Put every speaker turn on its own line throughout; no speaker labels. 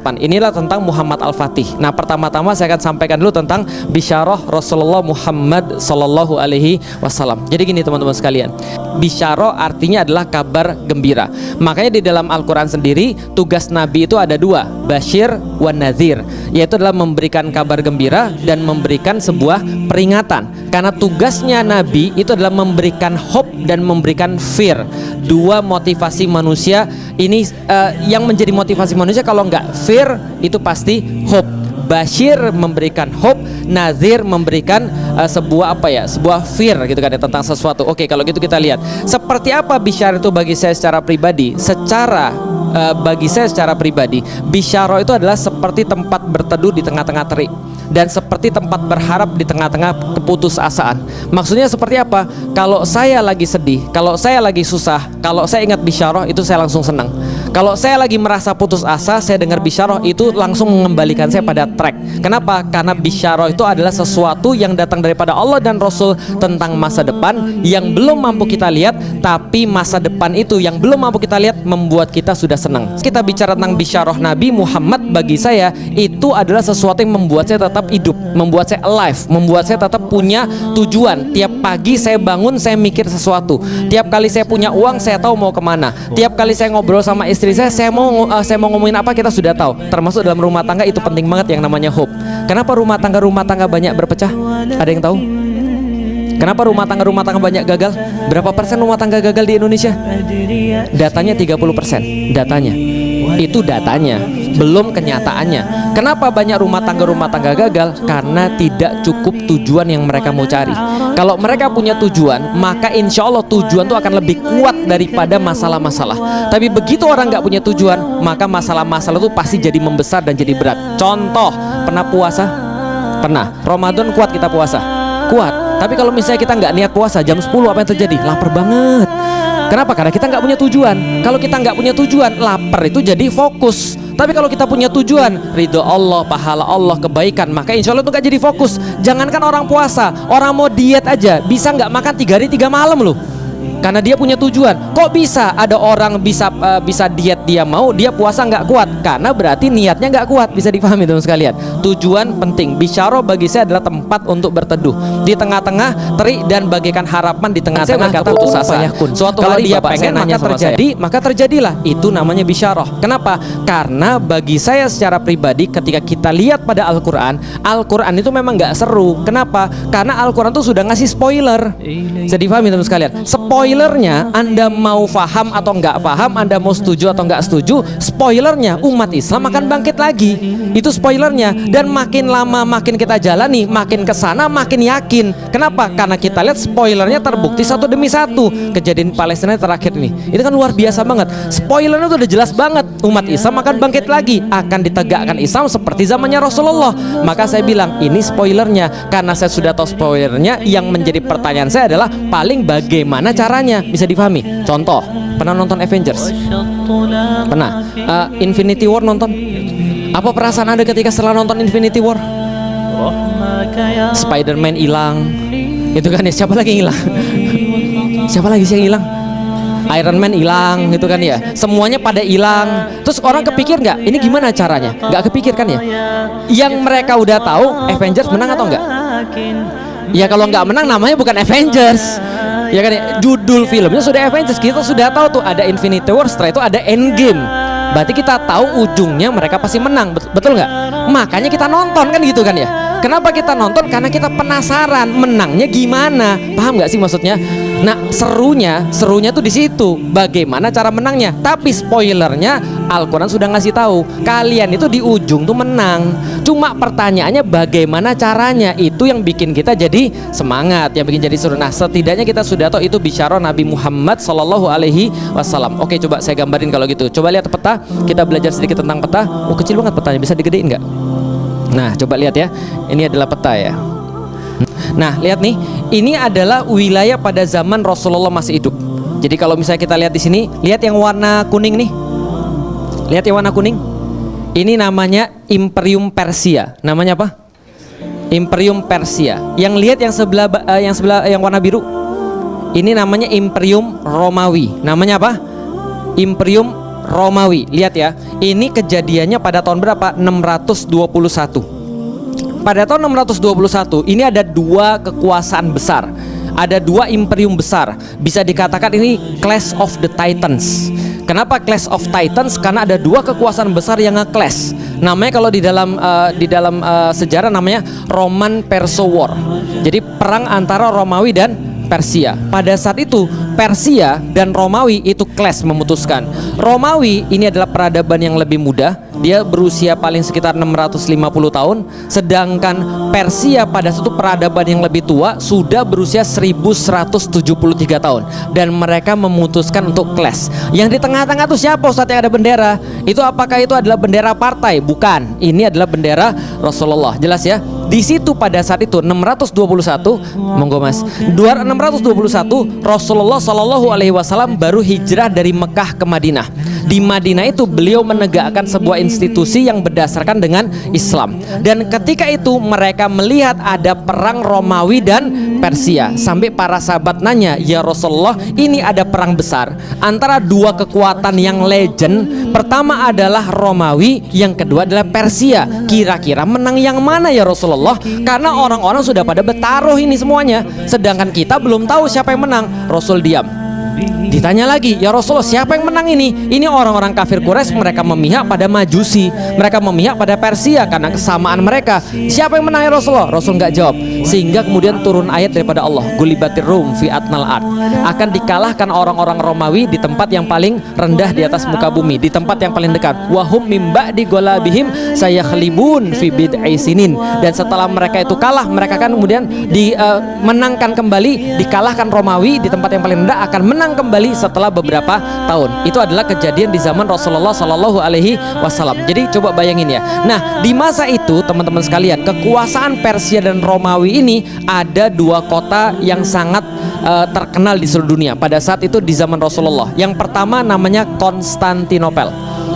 depan. Inilah tentang Muhammad Al-Fatih. Nah, pertama-tama saya akan sampaikan dulu tentang bisyarah Rasulullah Muhammad sallallahu alaihi wasallam. Jadi gini teman-teman sekalian, bisyarah artinya adalah kabar gembira. Makanya di dalam Al-Quran sendiri tugas Nabi itu ada dua, basyir wan nadhir, yaitu adalah memberikan kabar gembira dan memberikan sebuah peringatan. Karena tugasnya Nabi itu adalah memberikan hope dan memberikan fear. Dua motivasi manusia ini yang menjadi motivasi manusia. Kalau nggak fear itu pasti hope. Basyir memberikan hope, nazir memberikan sebuah apa ya, sebuah fear gitu kan ya, tentang sesuatu. Oke, kalau gitu kita lihat seperti apa bisyarah itu bagi saya secara pribadi. Bagi saya secara pribadi, bisyarah itu adalah seperti tempat berteduh di tengah-tengah terik dan seperti tempat berharap di tengah-tengah keputusasaan. Maksudnya seperti apa? Kalau saya lagi sedih, kalau saya lagi susah, kalau saya ingat bisyarah itu saya langsung senang. Kalau saya lagi merasa putus asa, saya dengar bisyarah itu langsung mengembalikan saya pada track. Kenapa? Karena bisyarah itu adalah sesuatu yang datang daripada Allah dan Rasul tentang masa depan yang belum mampu kita lihat, tapi masa depan itu yang belum mampu kita lihat membuat kita sudah senang. Kita bicara tentang bisyarah Nabi Muhammad, bagi saya itu adalah sesuatu yang membuat saya tetap hidup, membuat saya alive, membuat saya tetap punya tujuan. Tiap pagi saya bangun, saya mikir sesuatu. Tiap kali saya punya uang, saya tahu mau kemana. Tiap kali saya ngobrol sama istri saya mau ngomongin apa, kita sudah tahu. Termasuk dalam rumah tangga itu penting banget yang namanya hope. Kenapa rumah tangga banyak berpecah? Ada yang tahu? Kenapa rumah tangga banyak gagal? Berapa persen rumah tangga gagal di Indonesia? Datanya 30%. Datanya. Itu datanya, belum kenyataannya. Kenapa banyak rumah tangga gagal? Karena tidak cukup tujuan yang mereka mau cari. Kalau mereka punya tujuan, maka insya Allah tujuan itu akan lebih kuat daripada masalah-masalah. Tapi begitu orang nggak punya tujuan, maka masalah-masalah itu pasti jadi membesar dan jadi berat. Contoh, pernah puasa? Pernah. Ramadan kuat kita puasa? Kuat. Tapi kalau misalnya kita nggak niat puasa, jam 10 apa yang terjadi? Lapar banget. Kenapa? Karena kita nggak punya tujuan. Kalau kita nggak punya tujuan, lapar itu jadi fokus. Tapi kalau kita punya tujuan, ridho Allah, pahala Allah, kebaikan, maka insya Allah itu nggak jadi fokus. Jangankan orang puasa, orang mau diet aja bisa nggak makan 3 hari 3 malam loh. Karena dia punya tujuan. Kok bisa ada orang bisa diet dia mau, dia puasa nggak kuat? Karena berarti niatnya nggak kuat. Bisa dipahami teman sekalian. Tujuan penting. Bisyarah bagi saya adalah tempat untuk berteduh di tengah-tengah terik dan bagaikan harapan di tengah-tengah keputusasaan. Suatu hari dia pengen maka terjadi, maka terjadilah. Itu namanya bisyarah. Kenapa? Karena bagi saya secara pribadi, ketika kita lihat pada Al-Quran itu memang nggak seru. Kenapa? Karena Al-Quran itu sudah ngasih spoiler. Bisa dipahami teman sekalian. Spoilernya, Anda mau paham atau nggak paham, Anda mau setuju atau nggak setuju, spoilernya umat Islam akan bangkit lagi. Itu spoilernya. Dan makin lama makin kita jalani, makin kesana makin yakin. Kenapa? Karena kita lihat spoilernya terbukti satu demi satu. Kejadian Palestina terakhir ini, itu kan luar biasa banget. Spoilernya itu udah jelas banget. Umat Islam akan bangkit lagi, akan ditegakkan Islam seperti zamannya Rasulullah. Maka saya bilang ini spoilernya. Karena saya sudah tahu spoilernya, yang menjadi pertanyaan saya adalah paling bagaimana caranya. Bisa difahami. Contoh, pernah nonton Avengers? Pernah? Infinity War nonton? Apa perasaan Anda ketika setelah nonton Infinity War? Spider-Man hilang, itu kan ya. Siapa lagi yang hilang? Siapa lagi sih yang hilang? Iron Man hilang, gitu kan ya. Semuanya pada hilang. Terus orang kepikir nggak? Ini gimana caranya? Nggak kepikir kan ya? Yang mereka udah tahu, Avengers menang atau enggak? Ya kalau nggak menang namanya bukan Avengers. Ya kan ya? Judul filmnya sudah Avengers. Kita sudah tahu tuh ada Infinity War, setelah itu ada Endgame. Berarti kita tahu ujungnya mereka pasti menang. Betul nggak? Makanya kita nonton kan gitu kan ya. Kenapa kita nonton? Karena kita penasaran menangnya gimana. Paham nggak sih maksudnya? Nah, serunya tuh di situ. Bagaimana cara menangnya? Tapi spoilernya Al-Quran sudah ngasih tahu. Kalian itu di ujung tuh menang. Cuma pertanyaannya bagaimana caranya? Itu yang bikin kita jadi semangat, yang bikin jadi seru. Nah, setidaknya kita sudah tahu itu bisyarah Nabi Muhammad Sallallahu Alaihi Wasallam. Oke, coba saya gambarin kalau gitu. Coba lihat peta. Kita belajar sedikit tentang peta. Oh, kecil banget petanya. Bisa digedein nggak? Nah, coba lihat ya. Ini adalah peta ya. Nah, lihat nih. Ini adalah wilayah pada zaman Rasulullah masih hidup. Jadi kalau misalnya kita lihat di sini, lihat yang warna kuning nih. Lihat yang warna kuning. Ini namanya Imperium Persia. Namanya apa? Imperium Persia. Yang lihat yang sebelah yang warna biru. Ini namanya Imperium Romawi. Namanya apa? Imperium Romawi. Lihat ya, ini kejadiannya pada tahun berapa? 621. Pada tahun 621 ini ada dua kekuasaan besar, ada dua imperium besar. Bisa dikatakan ini Clash of the Titans. Kenapa Clash of Titans? Karena ada dua kekuasaan besar yang nge-clash. Namanya kalau di dalam sejarah namanya Roman Perso War. Jadi perang antara Romawi dan Persia. Pada saat itu Persia dan Romawi itu clash, memutuskan. Romawi ini adalah peradaban yang lebih muda, dia berusia paling sekitar 650 tahun. Sedangkan Persia pada suatu peradaban yang lebih tua sudah berusia 1173 tahun. Dan mereka memutuskan untuk clash. Yang di tengah-tengah itu siapa Ustaz yang ada bendera? Itu apakah itu adalah bendera partai? Bukan, ini adalah bendera Rasulullah. Jelas ya. Di situ pada saat itu 621, monggo Mas. 621 Rasulullah Shallallahu alaihi wasallam baru hijrah dari Mekah ke Madinah. Di Madinah itu beliau menegakkan sebuah institusi yang berdasarkan dengan Islam. Dan ketika itu mereka melihat ada perang Romawi dan Persia. Sampai para sahabat nanya, "Ya Rasulullah, ini ada perang besar antara dua kekuatan yang legend. Pertama adalah Romawi, yang kedua adalah Persia. Kira-kira menang yang mana ya Rasulullah? Karena orang-orang sudah pada bertaruh ini semuanya, sedangkan kita belum tahu siapa yang menang." Rasul diam. Ditanya lagi, "Ya Rasulullah, siapa yang menang ini?" Ini orang-orang kafir Quraisy, mereka memihak pada Majusi, mereka memihak pada Persia karena kesamaan mereka. "Siapa yang menang ya Rasulullah?" Rasul nggak jawab. Sehingga kemudian turun ayat daripada Allah, "Gulibatir Rum fi atnal ard." Akan dikalahkan orang-orang Romawi di tempat yang paling rendah di atas muka bumi, di tempat yang paling dekat. Wahum mim ba'di golabihim sayakhlibun fi bid'i sinin. Dan setelah mereka itu kalah, mereka kan kemudian dimenangkan kembali, dikalahkan Romawi di tempat yang paling rendah, akan menang kembali setelah beberapa tahun. Itu adalah kejadian di zaman Rasulullah Shallallahu alaihi wasallam. Jadi coba bayangin ya. Nah, di masa itu teman-teman sekalian, kekuasaan Persia dan Romawi ini ada dua kota yang sangat terkenal di seluruh dunia pada saat itu di zaman Rasulullah. Yang pertama namanya Konstantinopel.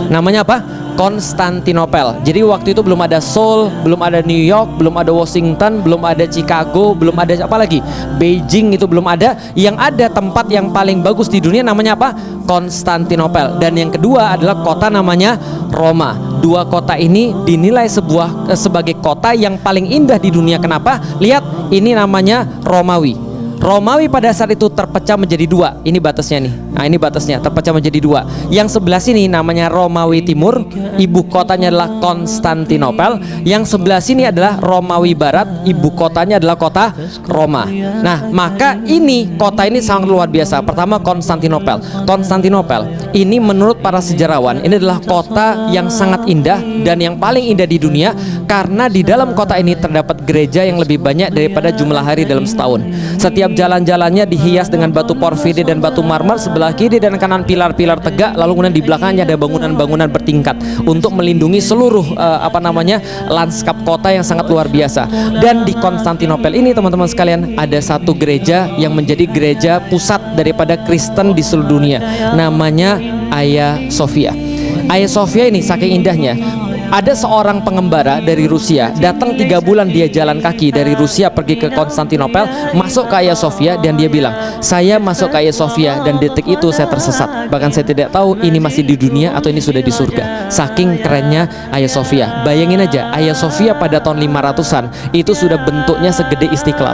Namanya apa? Konstantinopel. Jadi waktu itu belum ada Seoul, belum ada New York, belum ada Washington, belum ada Chicago, belum ada apa lagi, Beijing, itu belum ada. Yang ada tempat yang paling bagus di dunia namanya apa? Konstantinopel. Dan yang kedua adalah kota namanya Roma. Dua kota ini dinilai sebagai kota yang paling indah di dunia. Kenapa? Lihat, ini namanya Romawi. Romawi pada saat itu terpecah menjadi dua. Ini batasnya nih. Nah, ini batasnya terpecah menjadi dua. Yang sebelah sini namanya Romawi Timur, ibu kotanya adalah Konstantinopel. Yang sebelah sini adalah Romawi Barat, ibu kotanya adalah kota Roma. Nah, maka ini kota ini sangat luar biasa. Pertama, Konstantinopel. Konstantinopel ini menurut para sejarawan ini adalah kota yang sangat indah dan yang paling indah di dunia, karena di dalam kota ini terdapat gereja yang lebih banyak daripada jumlah hari dalam setahun. Setiap jalan-jalannya dihias dengan batu porfiri dan batu marmer, sebelah kiri dan kanan pilar-pilar tegak, lalu kemudian di belakangnya ada bangunan-bangunan bertingkat untuk melindungi seluruh lanskap kota yang sangat luar biasa. Dan di Konstantinopel ini teman-teman sekalian ada satu gereja yang menjadi gereja pusat daripada Kristen di seluruh dunia, namanya Hagia Sophia. Hagia Sophia ini saking indahnya, ada seorang pengembara dari Rusia datang 3 bulan dia jalan kaki dari Rusia pergi ke Konstantinopel, masuk ke Hagia Sophia, dan dia bilang, "Saya masuk ke Hagia Sophia dan detik itu saya tersesat. Bahkan saya tidak tahu ini masih di dunia atau ini sudah di surga." Saking kerennya Hagia Sophia. Bayangin aja, Hagia Sophia pada tahun 500-an itu sudah bentuknya segede Istiqlal.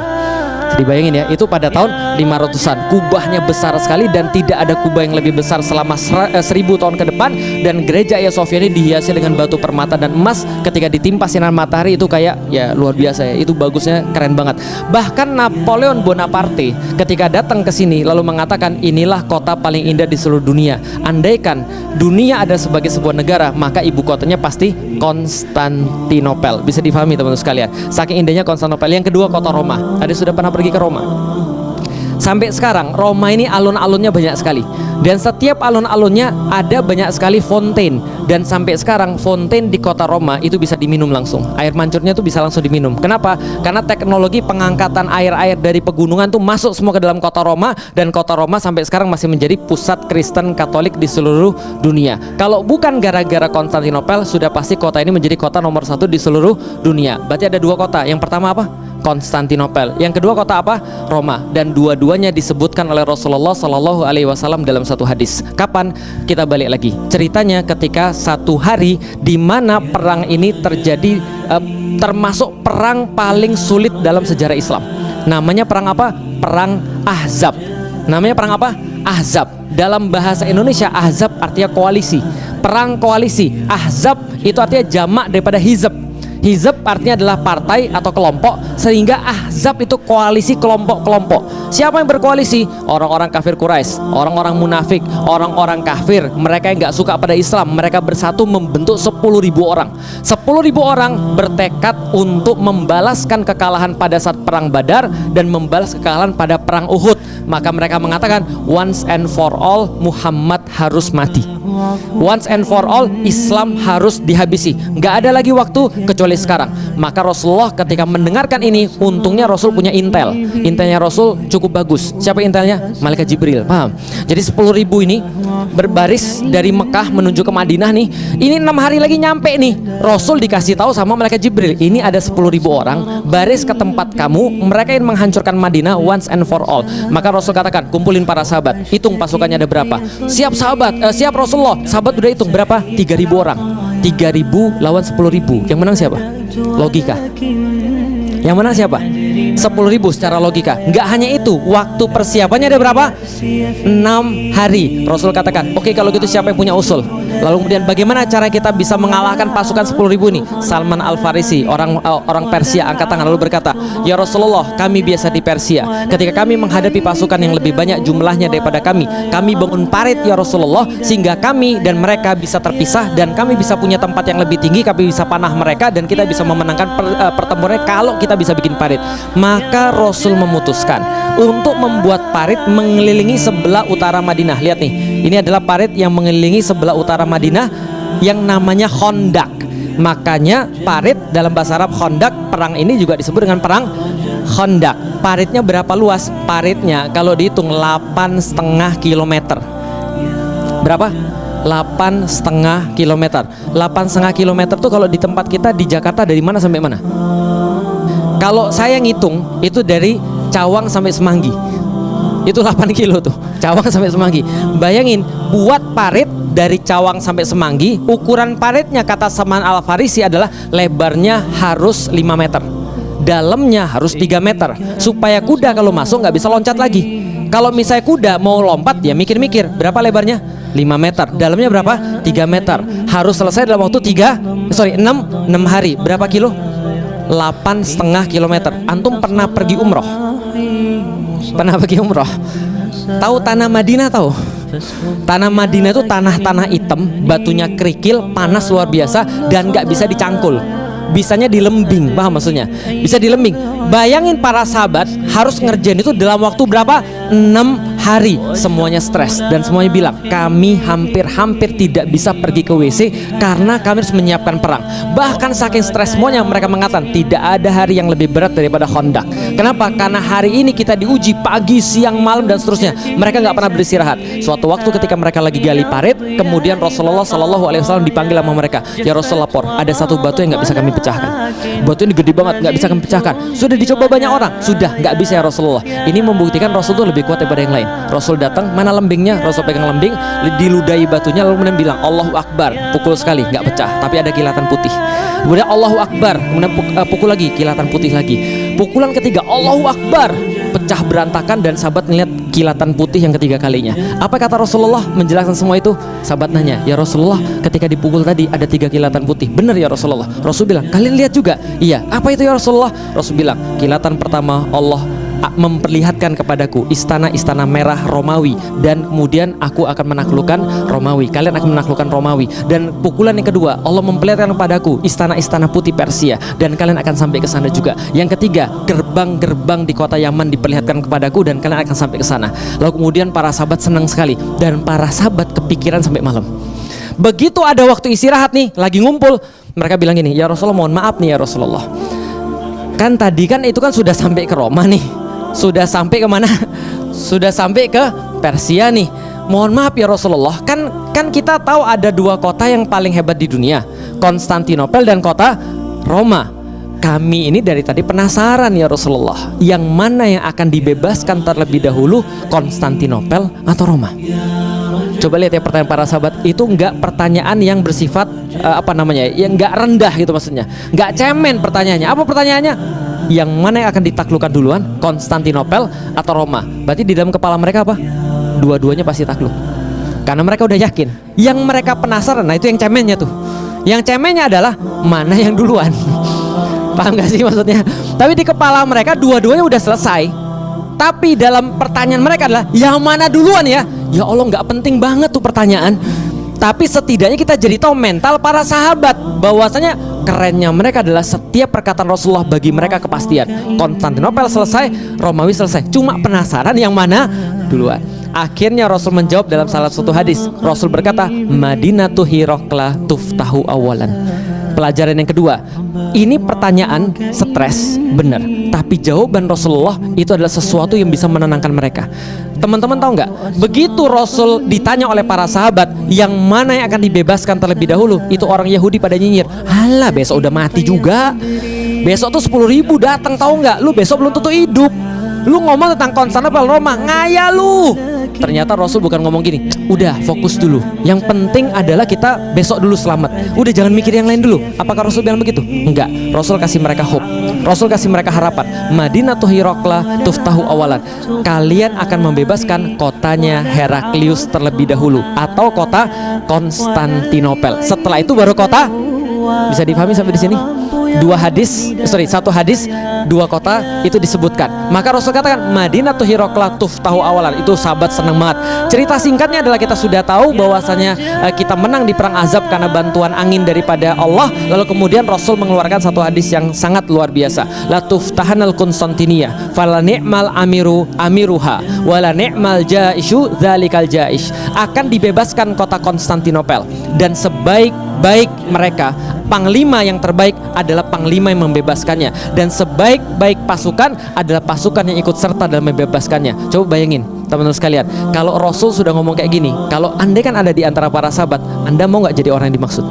Dibayangin ya, itu pada tahun 500-an. Kubahnya besar sekali dan tidak ada kubah yang lebih besar selama 1000 tahun ke depan. Dan gereja Hagia Sophia ini dihiasi dengan batu permata dan emas. Ketika ditimpa sinar matahari itu kayak ya luar biasa ya. Itu bagusnya keren banget. Bahkan Napoleon Bonaparte ketika datang ke sini lalu mengatakan, "Inilah kota paling indah di seluruh dunia. Andaikan dunia ada sebagai sebuah negara, maka ibu kotanya pasti Konstantinopel." Bisa difahami teman-teman sekalian. Saking indahnya Konstantinopel. Yang kedua kota Roma. Ada sudah pernah pergi ke Roma? Sampai sekarang Roma ini alun-alunnya banyak sekali, dan setiap alun-alunnya ada banyak sekali fontaine. Dan sampai sekarang fontaine di kota Roma itu bisa diminum langsung. Air mancurnya tuh bisa langsung diminum. Kenapa? Karena teknologi pengangkatan air-air dari pegunungan tuh masuk semua ke dalam kota Roma. Dan kota Roma sampai sekarang masih menjadi pusat Kristen Katolik di seluruh dunia. Kalau bukan gara-gara Konstantinopel, sudah pasti kota ini menjadi kota nomor 1 di seluruh dunia. Berarti ada 2 kota. Yang pertama apa? Konstantinopel. Yang kedua kota apa? Roma. Dan dua-duanya disebutkan oleh Rasulullah Shallallahu Alaihi Wasallam dalam satu hadis. Kapan? Kita balik lagi. Ceritanya ketika satu hari di mana perang ini terjadi, termasuk perang paling sulit dalam sejarah Islam. Namanya perang apa? Perang Ahzab. Namanya perang apa? Ahzab. Dalam bahasa Indonesia Ahzab artinya koalisi. Perang koalisi. Ahzab itu artinya jamak daripada hizab. Hizab artinya adalah partai atau kelompok, sehingga Ahzab itu koalisi kelompok-kelompok. Siapa yang berkoalisi? Orang-orang kafir Quraisy, orang-orang munafik, orang-orang kafir, mereka yang nggak suka pada Islam. Mereka bersatu membentuk 10.000 orang. 10.000 orang bertekad untuk membalaskan kekalahan pada saat perang Badar dan membalas kekalahan pada perang Uhud. Maka mereka mengatakan, once and for all Muhammad harus mati. Once and for all Islam harus dihabisi. Nggak ada lagi waktu kecuali sekarang. Maka Rasulullah ketika mendengarkan ini, untungnya Rasul punya intel. Intelnya Rasul cukup bagus. Siapa intelnya? Malaikat Jibril. Paham? Jadi 10.000 ini berbaris dari Mekah menuju ke Madinah nih. Ini 6 hari lagi nyampe nih. Rasul dikasih tahu sama Malaikat Jibril, ini ada 10.000 orang baris ke tempat kamu. Mereka ingin menghancurkan Madinah once and for all. Maka Rasul katakan, kumpulin para sahabat, hitung pasukannya ada berapa. Siap sahabat, siap Rasulullah. Sahabat udah hitung berapa? 3.000 orang. 3.000 lawan 10.000. Yang menang siapa? Logika. Yang menang siapa? 10.000 secara logika. Nggak hanya itu, waktu persiapannya ada berapa? 6 hari. Rasul katakan, oke, kalau gitu siapa yang punya usul? Lalu kemudian bagaimana cara kita bisa mengalahkan pasukan 10.000 ini? Salman Al-Farisi, orang Persia, angkat tangan lalu berkata, ya Rasulullah, kami biasa di Persia. Ketika kami menghadapi pasukan yang lebih banyak jumlahnya daripada kami bangun parit ya Rasulullah, sehingga kami dan mereka bisa terpisah, dan kami bisa punya tempat yang lebih tinggi, kami bisa panah mereka, dan kita bisa memenangkan pertempurannya kalau kita bisa bikin parit. Maka Rasul memutuskan untuk membuat parit mengelilingi sebelah utara Madinah. Lihat nih, ini adalah parit yang mengelilingi sebelah utara Madinah yang namanya Khandaq. Makanya parit dalam bahasa Arab Khandaq, perang ini juga disebut dengan perang Khandaq. Paritnya berapa luas? Paritnya kalau dihitung 8,5 km. Berapa? 8,5 km. 8,5 km tuh kalau di tempat kita di Jakarta dari mana sampai mana? Kalau saya ngitung itu dari Cawang sampai Semanggi. Itu 8 kilo tuh, Cawang sampai Semanggi. Bayangin, buat parit dari Cawang sampai Semanggi, ukuran paritnya kata Salman Al-Farisi adalah lebarnya harus 5 meter, dalamnya harus 3 meter, supaya kuda kalau masuk nggak bisa loncat lagi. Kalau misalnya kuda mau lompat, ya mikir-mikir berapa lebarnya? 5 meter, dalamnya berapa? 3 meter. Harus selesai dalam waktu 6 hari. Berapa kilo? 8,5 km. Antum pernah pergi umroh? Pernah pergi umroh? Tahu tanah Madinah tahu? Tanah Madinah itu tanah-tanah hitam, batunya kerikil, panas luar biasa, dan nggak bisa dicangkul. Bisanya dilembing, paham maksudnya? Bisa dilembing. Bayangin para sahabat harus ngerjain itu dalam waktu berapa? 6 hari. Semuanya stres dan semuanya bilang, kami hampir-hampir tidak bisa pergi ke WC karena kami harus menyiapkan perang. Bahkan saking stres semuanya, mereka mengatakan tidak ada hari yang lebih berat daripada Khandaq. Kenapa? Karena hari ini kita diuji pagi, siang, malam dan seterusnya. Mereka nggak pernah beristirahat. Suatu waktu ketika mereka lagi gali parit, kemudian Rasulullah Shallallahu Alaihi Wasallam dipanggil sama mereka. Ya Rasul, lapor, ada satu batu yang nggak bisa kami pecahkan. Batu ini gede banget, nggak bisa kami pecahkan. Sudah dicoba banyak orang, sudah nggak bisa ya Rasulullah. Ini membuktikan Rasul itu lebih kuat daripada yang lain. Rasul datang, mana lembingnya? Rasul pegang lembing, diludahi batunya, lalu kemudian bilang Allahu Akbar, pukul sekali, nggak pecah, tapi ada kilatan putih. Kemudian Allahu Akbar, kemudian pukul lagi, kilatan putih lagi. Pukulan ketiga, Allahu Akbar, pecah berantakan, dan sahabat ngeliat kilatan putih yang ketiga kalinya. Apa kata Rasulullah menjelaskan semua itu? Sahabat nanya, ya Rasulullah, ketika dipukul tadi ada 3 kilatan putih, benar ya Rasulullah? Rasul bilang, kalian lihat juga? Iya. Apa itu ya Rasulullah? Rasul bilang, kilatan pertama Allah memperlihatkan kepadaku istana-istana merah Romawi, dan kemudian aku akan menaklukkan Romawi, kalian akan menaklukkan Romawi. Dan pukulan yang kedua, Allah memperlihatkan kepadaku istana-istana putih Persia, dan kalian akan sampai ke sana juga. Yang ketiga, gerbang-gerbang di kota Yaman diperlihatkan kepadaku, dan kalian akan sampai ke sana. Lalu kemudian para sahabat senang sekali, dan para sahabat kepikiran sampai malam. Begitu ada waktu istirahat nih, lagi ngumpul, mereka bilang gini, ya Rasulullah, mohon maaf nih ya Rasulullah, kan tadi kan itu kan sudah sampai ke Roma nih, sudah sampai kemana? Sudah sampai ke Persia nih. Mohon maaf ya Rasulullah, kan kita tahu ada 2 kota yang paling hebat di dunia, Konstantinopel dan kota Roma. kami ini dari tadi penasaran ya Rasulullah, yang mana yang akan dibebaskan terlebih dahulu, Konstantinopel atau Roma? Coba lihat ya pertanyaan para sahabat itu, enggak pertanyaan yang bersifat yang enggak rendah gitu maksudnya, enggak cemen pertanyaannya. Apa pertanyaannya? Yang mana yang akan ditaklukkan duluan, Konstantinopel atau Roma? Berarti di dalam kepala mereka apa? Dua-duanya pasti takluk, karena mereka udah yakin. Yang mereka penasaran, nah itu yang cemennya tuh. Yang cemennya adalah mana yang duluan. Paham gak sih maksudnya? Tapi di kepala mereka dua-duanya udah selesai. Tapi dalam pertanyaan mereka adalah yang mana duluan ya? Ya Allah, nggak penting banget tuh pertanyaan. Tapi setidaknya kita jadi tahu mental para sahabat, bahwasanya kerennya mereka adalah setiap perkataan Rasulullah bagi mereka kepastian. Konstantinopel selesai, Romawi selesai. Cuma penasaran yang mana duluan. Akhirnya Rasul menjawab dalam salah satu hadis. Rasul berkata, Madinatu Hirokla tuftahu awalan. Pelajaran yang kedua, ini pertanyaan stres, benar. Tapi jawaban Rasulullah itu adalah sesuatu yang bisa menenangkan mereka. Teman-teman tahu nggak? Begitu Rasul ditanya oleh para sahabat, yang mana yang akan dibebaskan terlebih dahulu, itu orang Yahudi pada nyinyir. Halah, besok udah mati juga. Besok tuh 10.000 datang, tahu nggak? Lu besok belum tentu hidup. Lu ngomong tentang Konstantinopel Roma, ngaya lu. Ternyata Rasul bukan ngomong gini, udah fokus dulu, yang penting adalah kita besok dulu selamat, udah jangan mikir yang lain dulu. Apakah Rasul bilang begitu? Enggak. Rasul kasih mereka hope, Rasul kasih mereka harapan. Madinatu Hirokla tuftahu awalan. Kalian akan membebaskan kotanya Heraklius terlebih dahulu, atau kota Konstantinopel. Setelah itu baru kota. Bisa dipahami sampai di sini? Satu hadis, dua kota itu disebutkan. Maka Rasul katakan Madinatu Hirokla tuftahu awalan. Itu sahabat senang banget. Cerita singkatnya adalah kita sudah tahu bahwasanya kita menang di perang Ahzab karena bantuan angin daripada Allah. Lalu kemudian Rasul mengeluarkan satu hadis yang sangat luar biasa. La tuftahanal Konstantinia fala ni'mal amiruha wala ni'mal jaishu dzalikal jaish. Akan dibebaskan kota Konstantinopel, dan sebaik-baik mereka, panglima yang terbaik adalah panglima yang membebaskannya, dan sebaik-baik pasukan adalah pasukan yang ikut serta dalam membebaskannya. Coba bayangin teman-teman sekalian, kalau Rasul sudah ngomong kayak gini, kalau andai kan ada di antara para sahabat, Anda mau nggak jadi orang yang dimaksud?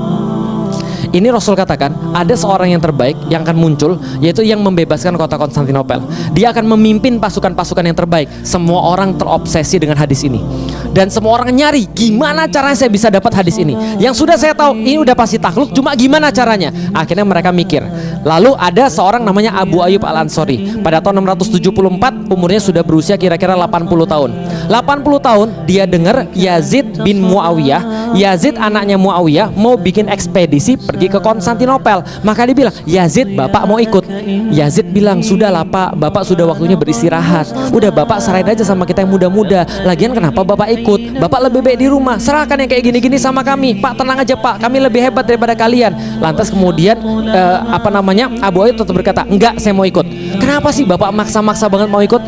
Ini Rasul katakan ada seorang yang terbaik yang akan muncul, yaitu yang membebaskan kota Konstantinopel. Dia akan memimpin pasukan-pasukan yang terbaik. Semua orang terobsesi dengan hadis ini, dan semua orang nyari gimana caranya saya bisa dapat hadis ini. Yang sudah saya tahu ini udah pasti takluk, cuma gimana caranya? Akhirnya mereka mikir. Lalu ada seorang namanya Abu Ayyub Al-Ansori. Pada tahun 674 umurnya sudah berusia kira-kira 80 tahun. 80 tahun dia dengar Yazid bin Muawiyah, Yazid anaknya Muawiyah mau bikin ekspedisi pergi ke Konstantinopel. Maka dia bilang, Yazid, bapak mau ikut? Yazid bilang, sudahlah pak, bapak sudah waktunya beristirahat. Udah bapak serahin aja sama kita yang muda-muda. Lagian kenapa bapak ikut? Bapak lebih baik di rumah. Serahkan yang kayak gini-gini sama kami. Pak tenang aja pak, kami lebih hebat daripada kalian. Lantas kemudian Abu Ayyub tetap berkata, enggak, saya mau ikut. Kenapa sih bapak maksa-maksa banget mau ikut?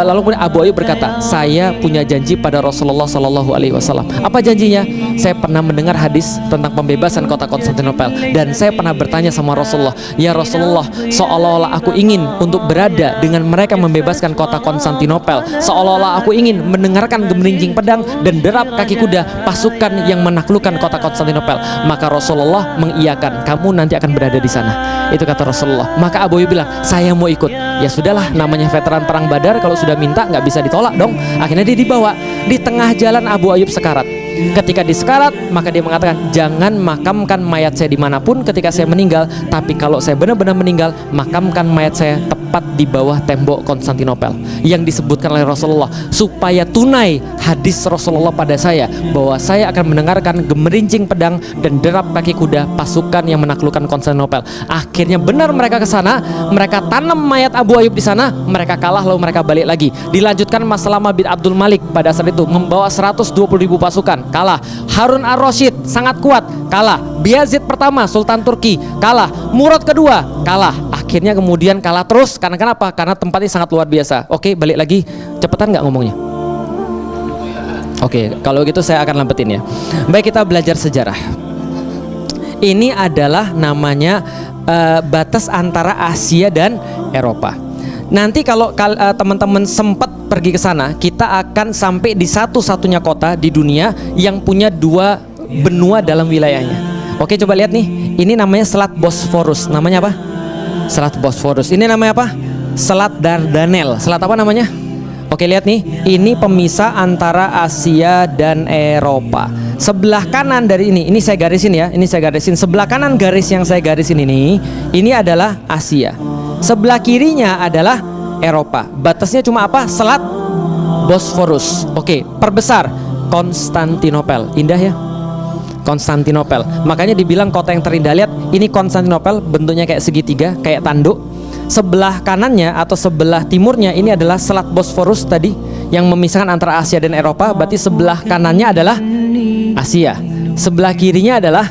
Lalu kemudian Abu Ayyub berkata, saya punya janji pada Rasulullah Sallallahu Alaihi Wasallam. Apa janjinya? Saya pernah mendengar hadis tentang pembebasan kota Konstantinopel, dan saya pernah bertanya sama Rasulullah, ya Rasulullah, seolah-olah aku ingin untuk berada dengan mereka membebaskan kota Konstantinopel, seolah-olah aku ingin mendengarkan gemerincing pedang dan derap kaki kuda pasukan yang menaklukkan kota Konstantinopel. Maka Rasulullah mengiyakan, kamu nanti akan berada di sana. Itu kata Rasulullah. Maka Abu Ayyub bilang, saya mau ikut. Ya sudahlah, namanya veteran perang Badar, kalau sudah minta nggak bisa ditolak dong. Akhirnya dia dibawa. Di tengah jalan Abu Ayyub sekarat. Ketika disekarat, maka dia mengatakan, jangan makamkan mayat saya dimanapun ketika saya meninggal, tapi kalau saya benar-benar meninggal, makamkan mayat saya tepat di bawah tembok Konstantinopel. Yang disebutkan oleh Rasulullah, supaya tunai hadis Rasulullah pada saya, bahwa saya akan mendengarkan gemerincing pedang dan derap kaki kuda pasukan yang menaklukkan Konstantinopel. Akhirnya benar mereka ke sana, mereka tanam mayat Abu Ayyub di sana, mereka kalah, lalu mereka balik lagi. Dilanjutkan Maslamah bin Abdul Malik pada saat itu membawa 120.000 pasukan, kalah. Harun ar-Rasyid sangat kuat, kalah. Bayezid pertama, Sultan Turki, kalah. Murad kedua, kalah. Akhirnya kemudian kalah terus, karena kenapa? Karena tempatnya sangat luar biasa. Oke, balik lagi, cepetan nggak ngomongnya? Oke, kalau gitu saya akan lampetin ya. Baik, kita belajar sejarah. Ini adalah namanya batas antara Asia dan Eropa. Nanti kalau teman-teman sempat pergi ke sana, kita akan sampai di satu-satunya kota di dunia yang punya 2 benua dalam wilayahnya. Oke, coba lihat nih. Ini namanya Selat Bosforus. Namanya apa? Selat Bosforus. Ini namanya apa? Selat Dardanel. Selat apa namanya? Oke, lihat nih, ini pemisah antara Asia dan Eropa. Sebelah kanan dari ini saya garisin ya, ini saya garisin. Sebelah kanan garis yang saya garisin ini adalah Asia. Sebelah kirinya adalah Eropa. Batasnya cuma apa? Selat Bosforus. Oke, perbesar Konstantinopel. Indah ya? Konstantinopel. Makanya dibilang kota yang terindah. Lihat, ini Konstantinopel, bentuknya kayak segitiga, kayak tanduk. Sebelah kanannya atau sebelah timurnya ini adalah Selat Bosforus tadi yang memisahkan antara Asia dan Eropa. Berarti sebelah kanannya adalah Asia, sebelah kirinya adalah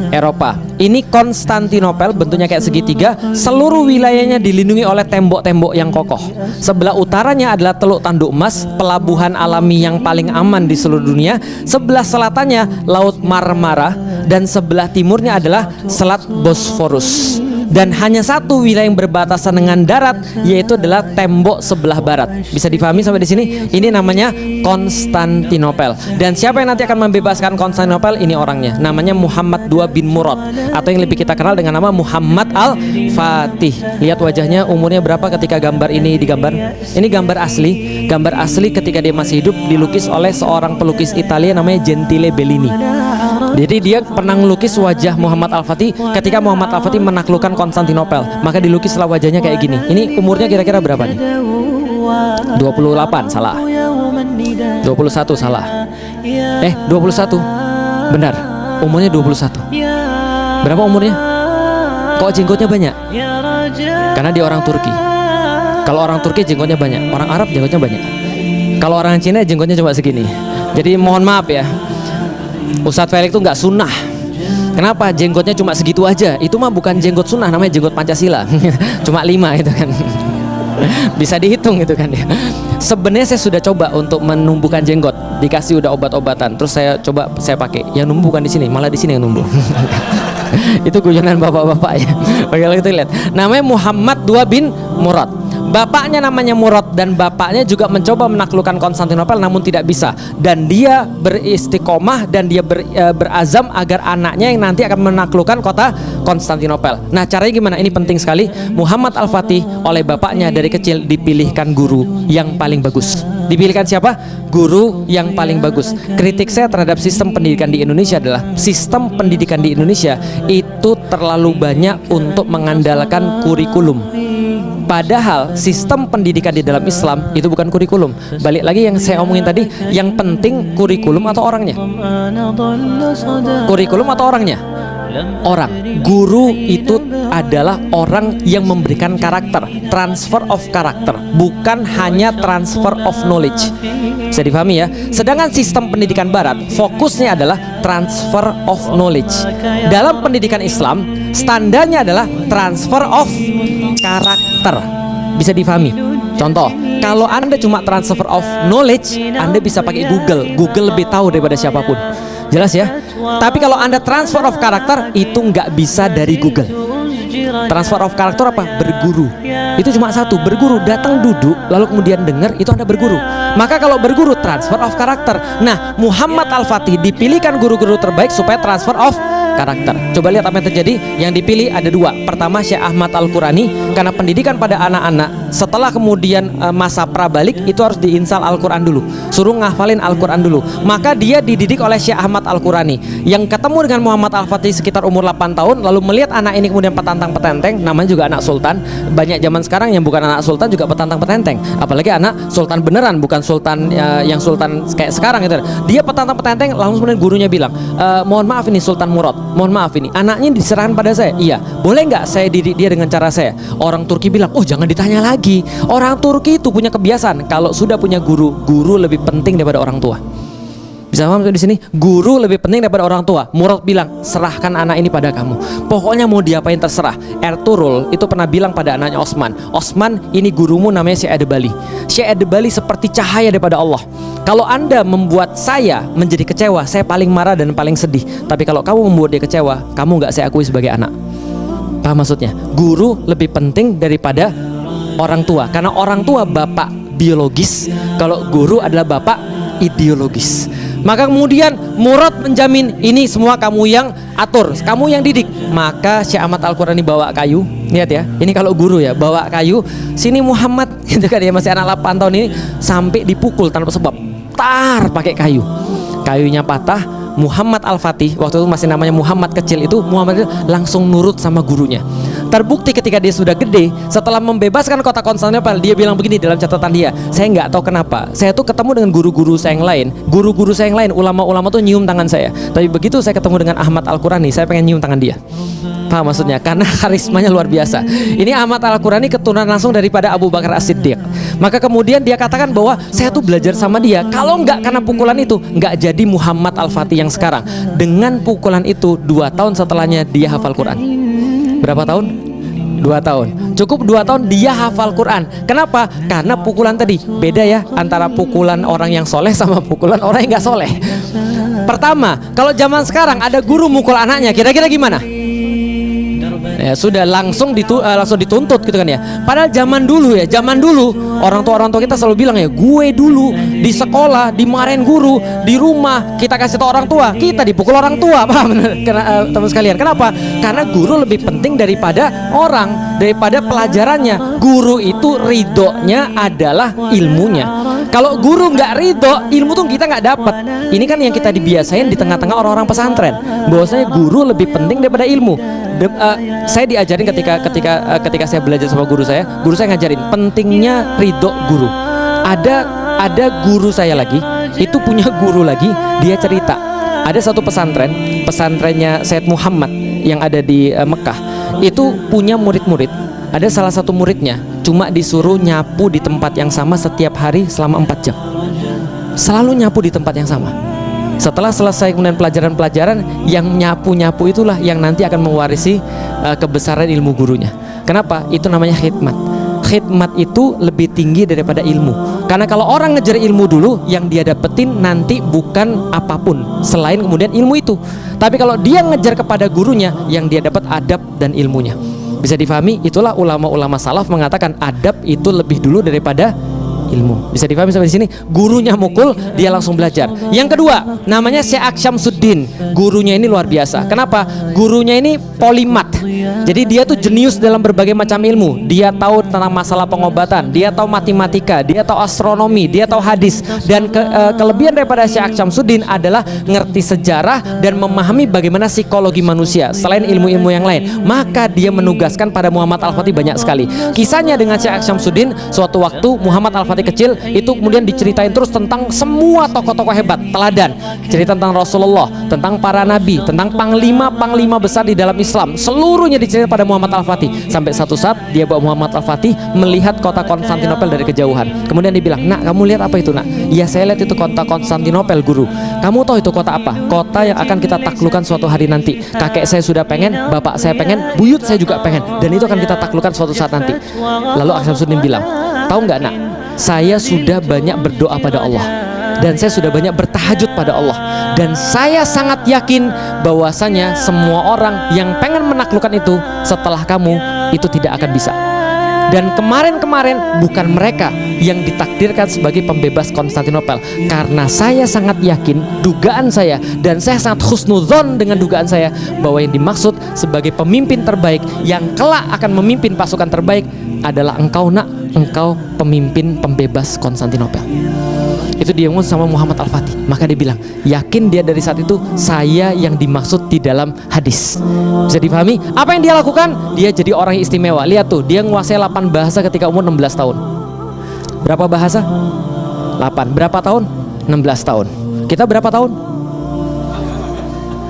Eropa. Ini Konstantinopel, bentuknya kayak segitiga. Seluruh wilayahnya dilindungi oleh tembok-tembok yang kokoh. Sebelah utaranya adalah Teluk Tanduk Emas, pelabuhan alami yang paling aman di seluruh dunia. Sebelah selatannya Laut Marmara, dan sebelah timurnya adalah Selat Bosforus. Dan hanya satu wilayah yang berbatasan dengan darat, yaitu adalah tembok sebelah barat. Bisa difahami sampai di sini? Ini namanya Konstantinopel. Dan siapa yang nanti akan membebaskan Konstantinopel? Ini orangnya. Namanya Muhammad II bin Murad, atau yang lebih kita kenal dengan nama Muhammad Al-Fatih. Lihat wajahnya, umurnya berapa ketika gambar ini digambar? Ini gambar asli. Gambar asli ketika dia masih hidup, dilukis oleh seorang pelukis Italia namanya Gentile Bellini. Jadi dia pernah melukis wajah Muhammad Al-Fatih ketika Muhammad Al-Fatih menaklukkan Konstantinopel. Maka dilukislah wajahnya kayak gini. Ini umurnya kira-kira berapa nih? 28, salah. 21, salah. 21. Benar. Umurnya 21. Berapa umurnya? Kok jenggotnya banyak? Karena dia orang Turki. Kalau orang Turki jenggotnya banyak, orang Arab jenggotnya banyak. Kalau orang Cina jenggotnya cuma segini. Jadi mohon maaf ya, Ustadz Felix itu nggak sunnah. Kenapa? Jenggotnya cuma segitu aja. Itu mah bukan jenggot sunnah, namanya jenggot Pancasila. Cuma 5 itu kan. Bisa dihitung gitu kan ya. Sebenarnya saya sudah coba untuk menumbuhkan jenggot, dikasih udah obat-obatan, terus saya coba saya pakai. Yang numbuh bukan di sini, malah di sini yang numbuh. Itu guyonan bapak-bapak ya. Oke, kita lihat. Namanya Muhammad II bin Murad. Bapaknya namanya Murad, dan bapaknya juga mencoba menaklukkan Konstantinopel namun tidak bisa. Dan dia beristiqomah dan dia berazam agar anaknya yang nanti akan menaklukkan kota Konstantinopel. Nah, caranya gimana? Ini penting sekali. Muhammad Al-Fatih oleh bapaknya dari kecil dipilihkan guru yang paling bagus. Dipilihkan siapa? Guru yang paling bagus. Kritik saya terhadap sistem pendidikan di Indonesia adalah sistem pendidikan di Indonesia itu terlalu banyak untuk mengandalkan kurikulum. Padahal sistem pendidikan di dalam Islam itu bukan kurikulum. Balik lagi yang saya omongin tadi, yang penting kurikulum atau orangnya? Kurikulum atau orangnya? Orang. Guru itu adalah orang yang memberikan karakter, transfer of karakter, bukan hanya transfer of knowledge. Bisa difahami ya. Sedangkan sistem pendidikan barat fokusnya adalah transfer of knowledge. Dalam pendidikan Islam standarnya adalah transfer of karakter. Bisa difahami. Contoh, kalau Anda cuma transfer of knowledge, Anda bisa pakai Google. Google lebih tahu daripada siapapun. Jelas ya. Tapi kalau Anda transfer of karakter, itu nggak bisa dari Google. Transfer of karakter apa? Berguru. Itu cuma satu, berguru. Datang duduk, lalu kemudian dengar, itu Anda berguru. Maka kalau berguru, transfer of karakter. Nah, Muhammad Al-Fatih dipilihkan guru-guru terbaik supaya transfer of karakter. Coba lihat apa yang terjadi. Yang dipilih ada dua. Pertama, Syekh Ahmad Al-Qurani, karena pendidikan pada anak-anak setelah kemudian masa prabalik itu harus diinstal Al-Quran dulu, suruh ngafalin Al-Quran dulu. Maka dia dididik oleh Syekh Ahmad Al-Qurani, yang ketemu dengan Muhammad Al-Fatih sekitar umur 8 tahun, lalu melihat anak ini kemudian petantang-petenteng, namanya juga anak sultan. Banyak zaman sekarang yang bukan anak sultan juga petantang-petenteng, apalagi anak sultan beneran, bukan sultan yang sultan kayak sekarang gitu. Dia petantang-petenteng, langsung kemudian gurunya bilang, mohon maaf ini Sultan Murad, mohon maaf ini anaknya diserahkan pada saya. Iya, boleh nggak saya didik dia dengan cara saya? Orang Turki bilang, oh jangan ditanya lagi. Orang Turki itu punya kebiasaan, kalau sudah punya guru, guru lebih penting daripada orang tua. Bisa paham di sini? Guru lebih penting daripada orang tua. Murad bilang, serahkan anak ini pada kamu. Pokoknya mau diapain terserah. Ertugrul itu pernah bilang pada anaknya Osman, Osman, ini gurumu namanya Syekh Adebali. Syekh Adebali seperti cahaya daripada Allah. Kalau Anda membuat saya menjadi kecewa, saya paling marah dan paling sedih. Tapi kalau kamu membuat dia kecewa, kamu nggak saya akui sebagai anak. Paham maksudnya? Guru lebih penting daripada orang tua, karena orang tua bapak biologis, kalau guru adalah bapak ideologis. Maka kemudian Murad menjamin, ini semua kamu yang atur, kamu yang didik. Maka Syekh Ahmad Al-Qurani bawa kayu, Lihat ya, ini kalau guru ya bawa kayu, sini Muhammad gitu kan ya, masih anak 8 tahun ini sampai dipukul tanpa sebab, tar pakai kayu. Kayunya patah, Muhammad Al-Fatih waktu itu masih namanya Muhammad kecil itu, Muhammad itu langsung nurut sama gurunya. Terbukti ketika dia sudah gede, setelah membebaskan kota Konstantinopel, dia bilang begini dalam catatan dia, saya nggak tahu kenapa, saya tuh ketemu dengan guru-guru saya yang lain, ulama-ulama tuh nyium tangan saya, tapi begitu saya ketemu dengan Ahmad Al-Qurani, saya pengen nyium tangan dia. Paham maksudnya? Karena karismanya luar biasa. Ini Ahmad Al-Qurani keturunan langsung daripada Abu Bakar As-Siddiq. Maka kemudian dia katakan bahwa saya tuh belajar sama dia. Kalau nggak karena pukulan itu, nggak jadi Muhammad Al-Fatih yang sekarang. Dengan pukulan itu 2 tahun setelahnya dia hafal Quran. Berapa tahun? 2 tahun. Cukup 2 tahun dia hafal Quran. Kenapa? Karena pukulan tadi. Beda ya antara pukulan orang yang soleh sama pukulan orang yang nggak soleh. Pertama, kalau zaman sekarang ada guru mukul anaknya, kira-kira gimana? Ya sudah langsung dituntut gitu kan ya. Padahal zaman dulu orang tua kita selalu bilang ya, gue dulu di sekolah dimarahin guru, di rumah kita kasih tahu orang tua, kita dipukul orang tua. Paham teman sekalian? Kenapa? Karena guru lebih penting daripada orang, daripada pelajarannya. Guru itu ridhonya adalah ilmunya. Kalau guru nggak ridho, ilmu tuh kita nggak dapat. Ini kan yang kita dibiasain di tengah-tengah orang-orang pesantren, bahwasanya guru lebih penting daripada ilmu. Saya diajarin ketika saya belajar sama guru saya ngajarin pentingnya ridho guru. Ada guru saya lagi, itu punya guru lagi, dia cerita ada satu pesantrennya Said Muhammad yang ada di Mekah, itu punya murid-murid. Ada salah satu muridnya cuma disuruh nyapu di tempat yang sama setiap hari selama 4 jam, selalu nyapu di tempat yang sama. Setelah selesai kemudian pelajaran-pelajaran, yang nyapu-nyapu itulah yang nanti akan mewarisi kebesaran ilmu gurunya. Kenapa? Itu namanya khidmat. Khidmat itu lebih tinggi daripada ilmu. Karena kalau orang ngejar ilmu dulu, yang dia dapetin nanti bukan apapun selain kemudian ilmu itu. Tapi kalau dia ngejar kepada gurunya, yang dia dapat adab dan ilmunya. Bisa difahami? Itulah ulama-ulama salaf mengatakan adab itu lebih dulu daripada ilmu. Bisa difahami sampai di sini? Gurunya mukul, dia langsung belajar. Yang kedua, namanya Syekh Syamsuddin. Gurunya ini luar biasa. Kenapa? Gurunya ini polimat. Jadi dia tuh jenius dalam berbagai macam ilmu. Dia tahu tentang masalah pengobatan, dia tahu matematika, dia tahu astronomi, dia tahu hadis. Dan kelebihan daripada Syekh Syamsuddin adalah ngerti sejarah dan memahami bagaimana psikologi manusia selain ilmu-ilmu yang lain. Maka dia menugaskan pada Muhammad Al-Fatih banyak sekali. Kisahnya dengan Syekh Syamsuddin, suatu waktu Muhammad Al-Fatih kecil itu kemudian diceritain terus tentang semua tokoh-tokoh hebat, teladan, cerita tentang Rasulullah, tentang para nabi, tentang panglima-panglima besar di dalam Islam, seluruhnya diceritain pada Muhammad Al-Fatih. Sampai satu saat dia bawa Muhammad Al-Fatih melihat kota Konstantinopel dari kejauhan. Kemudian dia bilang, "Nak, kamu lihat apa itu, Nak?" "Iya, saya lihat itu kota Konstantinopel, Guru." "Kamu tahu itu kota apa?" "Kota yang akan kita taklukkan suatu hari nanti. Kakek saya sudah pengen, bapak saya pengen, buyut saya juga pengen, dan itu akan kita taklukkan suatu saat nanti." Lalu Syamsuddin bilang, "Tahu nggak, Nak, saya sudah banyak berdoa pada Allah, dan saya sudah banyak bertahajud pada Allah, dan saya sangat yakin bahwasanya semua orang yang pengen menaklukkan itu setelah kamu itu tidak akan bisa. Dan kemarin-kemarin bukan mereka yang ditakdirkan sebagai pembebas Konstantinopel, karena saya sangat yakin, dugaan saya, dan saya sangat husnudzon dengan dugaan saya bahwa yang dimaksud sebagai pemimpin terbaik yang kelak akan memimpin pasukan terbaik adalah engkau, Nak, engkau pemimpin pembebas Konstantinopel." Itu dia ngomong sama Muhammad Al-Fatih. Maka dia bilang, yakin dia dari saat itu saya yang dimaksud di dalam hadis. Bisa dipahami? Apa yang dia lakukan? Dia jadi orang yang istimewa. Lihat tuh, dia menguasai 8 bahasa ketika umur 16 tahun. Berapa bahasa? 8. Berapa tahun? 16 tahun. Kita berapa tahun?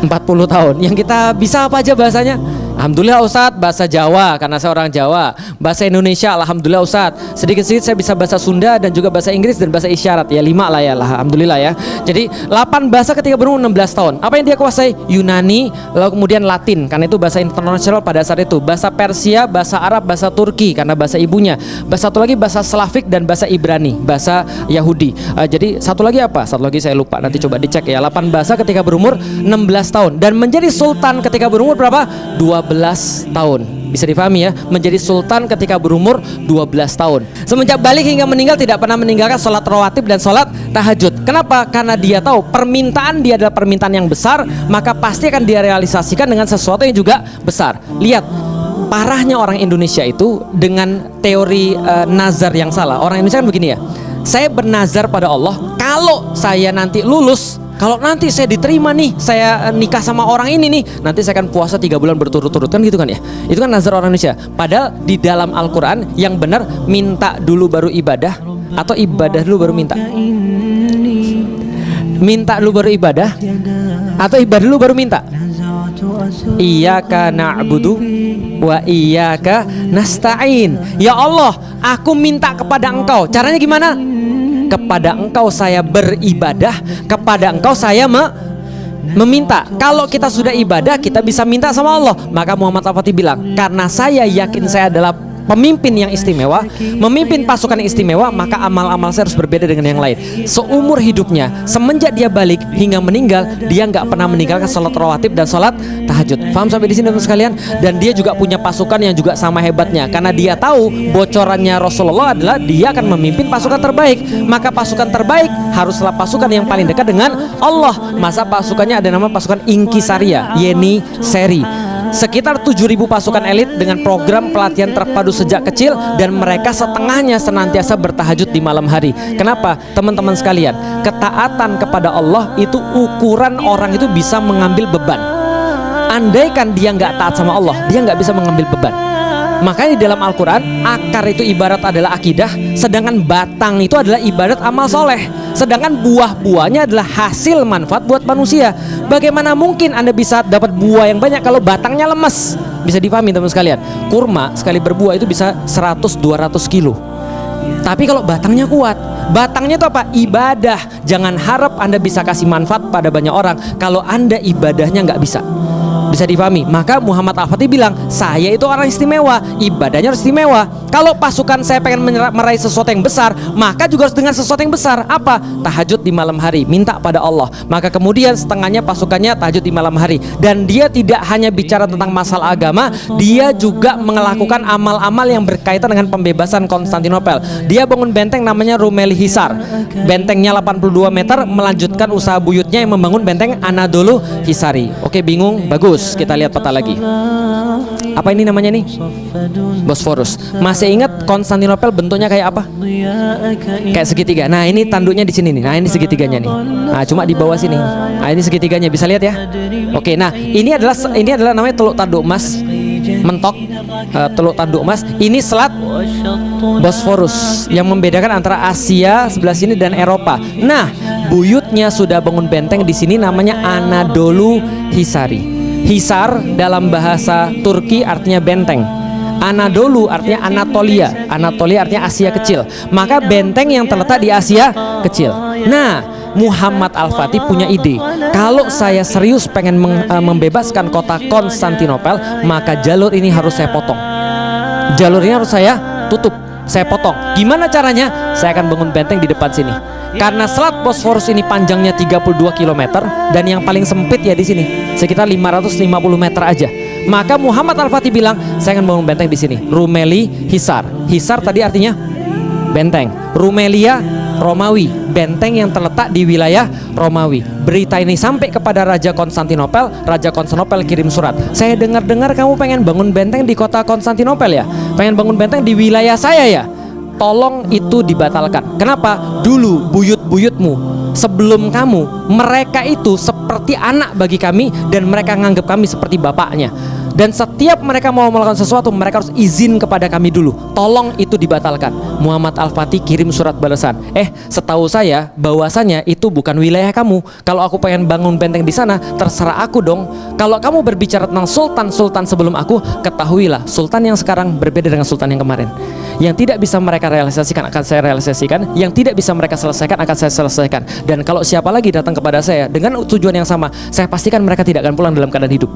40 tahun. Yang kita bisa apa aja bahasanya? Alhamdulillah Ustadz, bahasa Jawa karena saya orang Jawa. Bahasa Indonesia Alhamdulillah Ustadz. Sedikit-sedikit saya bisa bahasa Sunda dan juga bahasa Inggris dan bahasa isyarat. Ya 5 lah ya, Alhamdulillah ya. Jadi 8 bahasa ketika berumur 16 tahun. Apa yang dia kuasai? Yunani, lalu kemudian Latin, karena itu bahasa internasional pada saat itu. Bahasa Persia, bahasa Arab, bahasa Turki karena bahasa ibunya. Bahasa satu lagi bahasa Slavik dan bahasa Ibrani, bahasa Yahudi. Jadi satu lagi apa? Satu lagi saya lupa, nanti coba dicek ya. 8 bahasa ketika berumur 16 tahun. Dan menjadi sultan ketika berumur berapa? 12 tahun. Bisa difahami ya, menjadi sultan ketika berumur 12 tahun. Semenjak balik hingga meninggal tidak pernah meninggalkan sholat rawatib dan sholat tahajud. Kenapa? Karena dia tahu permintaan dia adalah permintaan yang besar, maka pasti akan dia realisasikan dengan sesuatu yang juga besar. Lihat, parahnya orang Indonesia itu dengan teori nazar yang salah. Orang Indonesia kan begini ya, saya bernazar pada Allah, kalau saya nanti lulus, kalau nanti saya diterima nih, saya nikah sama orang ini nih, nanti saya akan puasa 3 bulan berturut-turut, kan gitu kan ya. Itu kan nazar orang Indonesia. Padahal di dalam Al-Quran yang benar, minta dulu baru ibadah, atau ibadah dulu baru minta? Minta dulu baru ibadah, atau ibadah dulu baru minta? Iyyaka na'budu wa iyyaka nasta'in. Ya Allah, aku minta kepada Engkau. Caranya gimana? Kepada Engkau saya beribadah, kepada Engkau saya meminta. Kalau kita sudah ibadah, kita bisa minta sama Allah. Maka Muhammad Al-Fatih bilang, karena saya yakin saya adalah pemimpin yang istimewa, memimpin pasukan yang istimewa, maka amal-amal saya harus berbeda dengan yang lain. Seumur hidupnya, semenjak dia balik hingga meninggal, dia nggak pernah meninggalkan sholat rawatib dan sholat tahajud. Paham sampai di sini teman sekalian? Dan dia juga punya pasukan yang juga sama hebatnya, karena dia tahu bocorannya Rasulullah adalah dia akan memimpin pasukan terbaik. Maka pasukan terbaik haruslah pasukan yang paling dekat dengan Allah. Masa pasukannya ada nama pasukan Inkisaria, Yeni Seri. Sekitar 7.000 pasukan elit dengan program pelatihan terpadu sejak kecil, dan mereka setengahnya senantiasa bertahajud di malam hari. Kenapa? Teman-teman sekalian, ketaatan kepada Allah itu ukuran orang itu bisa mengambil beban. Andaikan dia nggak taat sama Allah, dia nggak bisa mengambil beban. Makanya di dalam Al-Quran, akar itu ibarat adalah akidah, sedangkan batang itu adalah ibarat amal soleh, sedangkan buah-buahnya adalah hasil manfaat buat manusia. Bagaimana mungkin Anda bisa dapat buah yang banyak kalau batangnya lemes? Bisa dipahami teman sekalian, kurma sekali berbuah itu bisa 100-200 kilo. Tapi kalau batangnya kuat, batangnya itu apa? Ibadah. Jangan harap Anda bisa kasih manfaat pada banyak orang kalau Anda ibadahnya nggak bisa. Bisa dipahami. Maka Muhammad Al-Fatih bilang, saya itu orang istimewa, ibadahnya harus istimewa. Kalau pasukan saya pengen meraih sesuatu yang besar, maka juga harus dengan sesuatu yang besar. Apa? Tahajud di malam hari, minta pada Allah. Maka kemudian setengahnya pasukannya tahajud di malam hari. Dan dia tidak hanya bicara tentang masalah agama, dia juga melakukan amal-amal yang berkaitan dengan pembebasan Konstantinopel. Dia bangun benteng namanya Rumeli Hisar. Bentengnya 82 meter, melanjutkan usaha buyutnya yang membangun benteng Anadolu Hisari. Oke, bingung? Bagus. Kita lihat peta lagi. Apa ini namanya nih? Bosforus. Masih ingat Konstantinopel bentuknya kayak apa? Kayak segitiga. Nah, ini tanduknya di sini nih. Nah, ini segitiganya nih. Nah, cuma di bawah sini. Nah, ini segitiganya, bisa lihat ya. Oke, nah ini adalah namanya Teluk Tanduk Emas. Mentok Teluk Tanduk Emas. Ini Selat Bosforus yang membedakan antara Asia sebelah sini dan Eropa. Nah, buyutnya sudah bangun benteng di sini namanya Anadolu Hisari. Hisar dalam bahasa Turki artinya benteng. Anadolu artinya Anatolia. Anatolia artinya Asia kecil. Maka benteng yang terletak di Asia kecil. Nah, Muhammad Al-Fatih punya ide. Kalau saya serius pengen membebaskan kota Konstantinopel, maka jalur ini harus saya potong. Jalur ini harus saya tutup, saya potong. Gimana caranya? Saya akan bangun benteng di depan sini. Karena Selat Bosforus ini panjangnya 32 km dan yang paling sempit ya di sini, sekitar 550 meter aja. Maka Muhammad Al-Fatih bilang, saya akan bangun benteng di sini. Rumeli Hisar. Hisar tadi artinya benteng. Rumelia Romawi, benteng yang terletak di wilayah Romawi. Berita ini sampai kepada Raja Konstantinopel. Raja Konstantinopel kirim surat, saya dengar-dengar kamu pengen bangun benteng di kota Konstantinopel ya, pengen bangun benteng di wilayah saya ya, tolong itu dibatalkan. Kenapa? Dulu buyut-buyutmu sebelum kamu, mereka itu seperti anak bagi kami dan mereka nganggap kami seperti bapaknya. Dan setiap mereka mau melakukan sesuatu, mereka harus izin kepada kami dulu. Tolong itu dibatalkan. Muhammad Al-Fatih kirim surat balasan. Setahu saya bahwasanya itu bukan wilayah kamu. Kalau aku pengen bangun benteng di sana, terserah aku dong. Kalau kamu berbicara tentang sultan-sultan sebelum aku, ketahuilah sultan yang sekarang berbeda dengan sultan yang kemarin. Yang tidak bisa mereka realisasikan akan saya realisasikan, yang tidak bisa mereka selesaikan akan saya selesaikan. Dan kalau siapa lagi datang kepada saya dengan tujuan yang sama, saya pastikan mereka tidak akan pulang dalam keadaan hidup.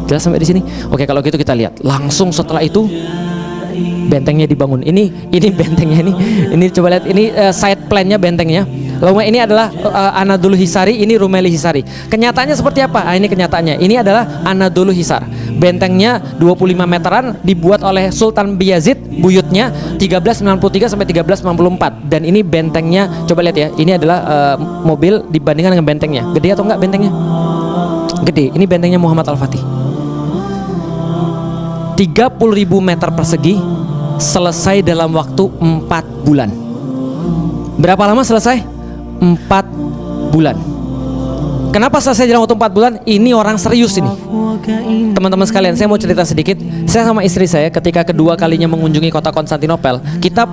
Jelas sampai di sini? Oke, kalau gitu kita lihat. Langsung setelah itu bentengnya dibangun. Ini bentengnya ini coba lihat, ini side plan-nya bentengnya. Lalu ini adalah Anadolu Hisari, ini Rumeli Hisari. Kenyataannya seperti apa? Ini kenyataannya. Ini adalah Anadolu Hisar. Bentengnya 25 meteran, dibuat oleh Sultan Bayezid, buyutnya 1393 sampai 1394. Dan ini bentengnya, coba lihat ya. Ini adalah mobil dibandingkan dengan bentengnya. Gede atau enggak bentengnya? Gede. Ini bentengnya Muhammad Al-Fatih. 30.000 meter persegi selesai dalam waktu 4 bulan. Berapa lama selesai? 4 bulan. Kenapa selesai dalam waktu 4 bulan? Ini orang serius ini. Teman-teman sekalian, saya mau cerita sedikit. Saya sama istri saya ketika kedua kalinya mengunjungi kota Konstantinopel, kita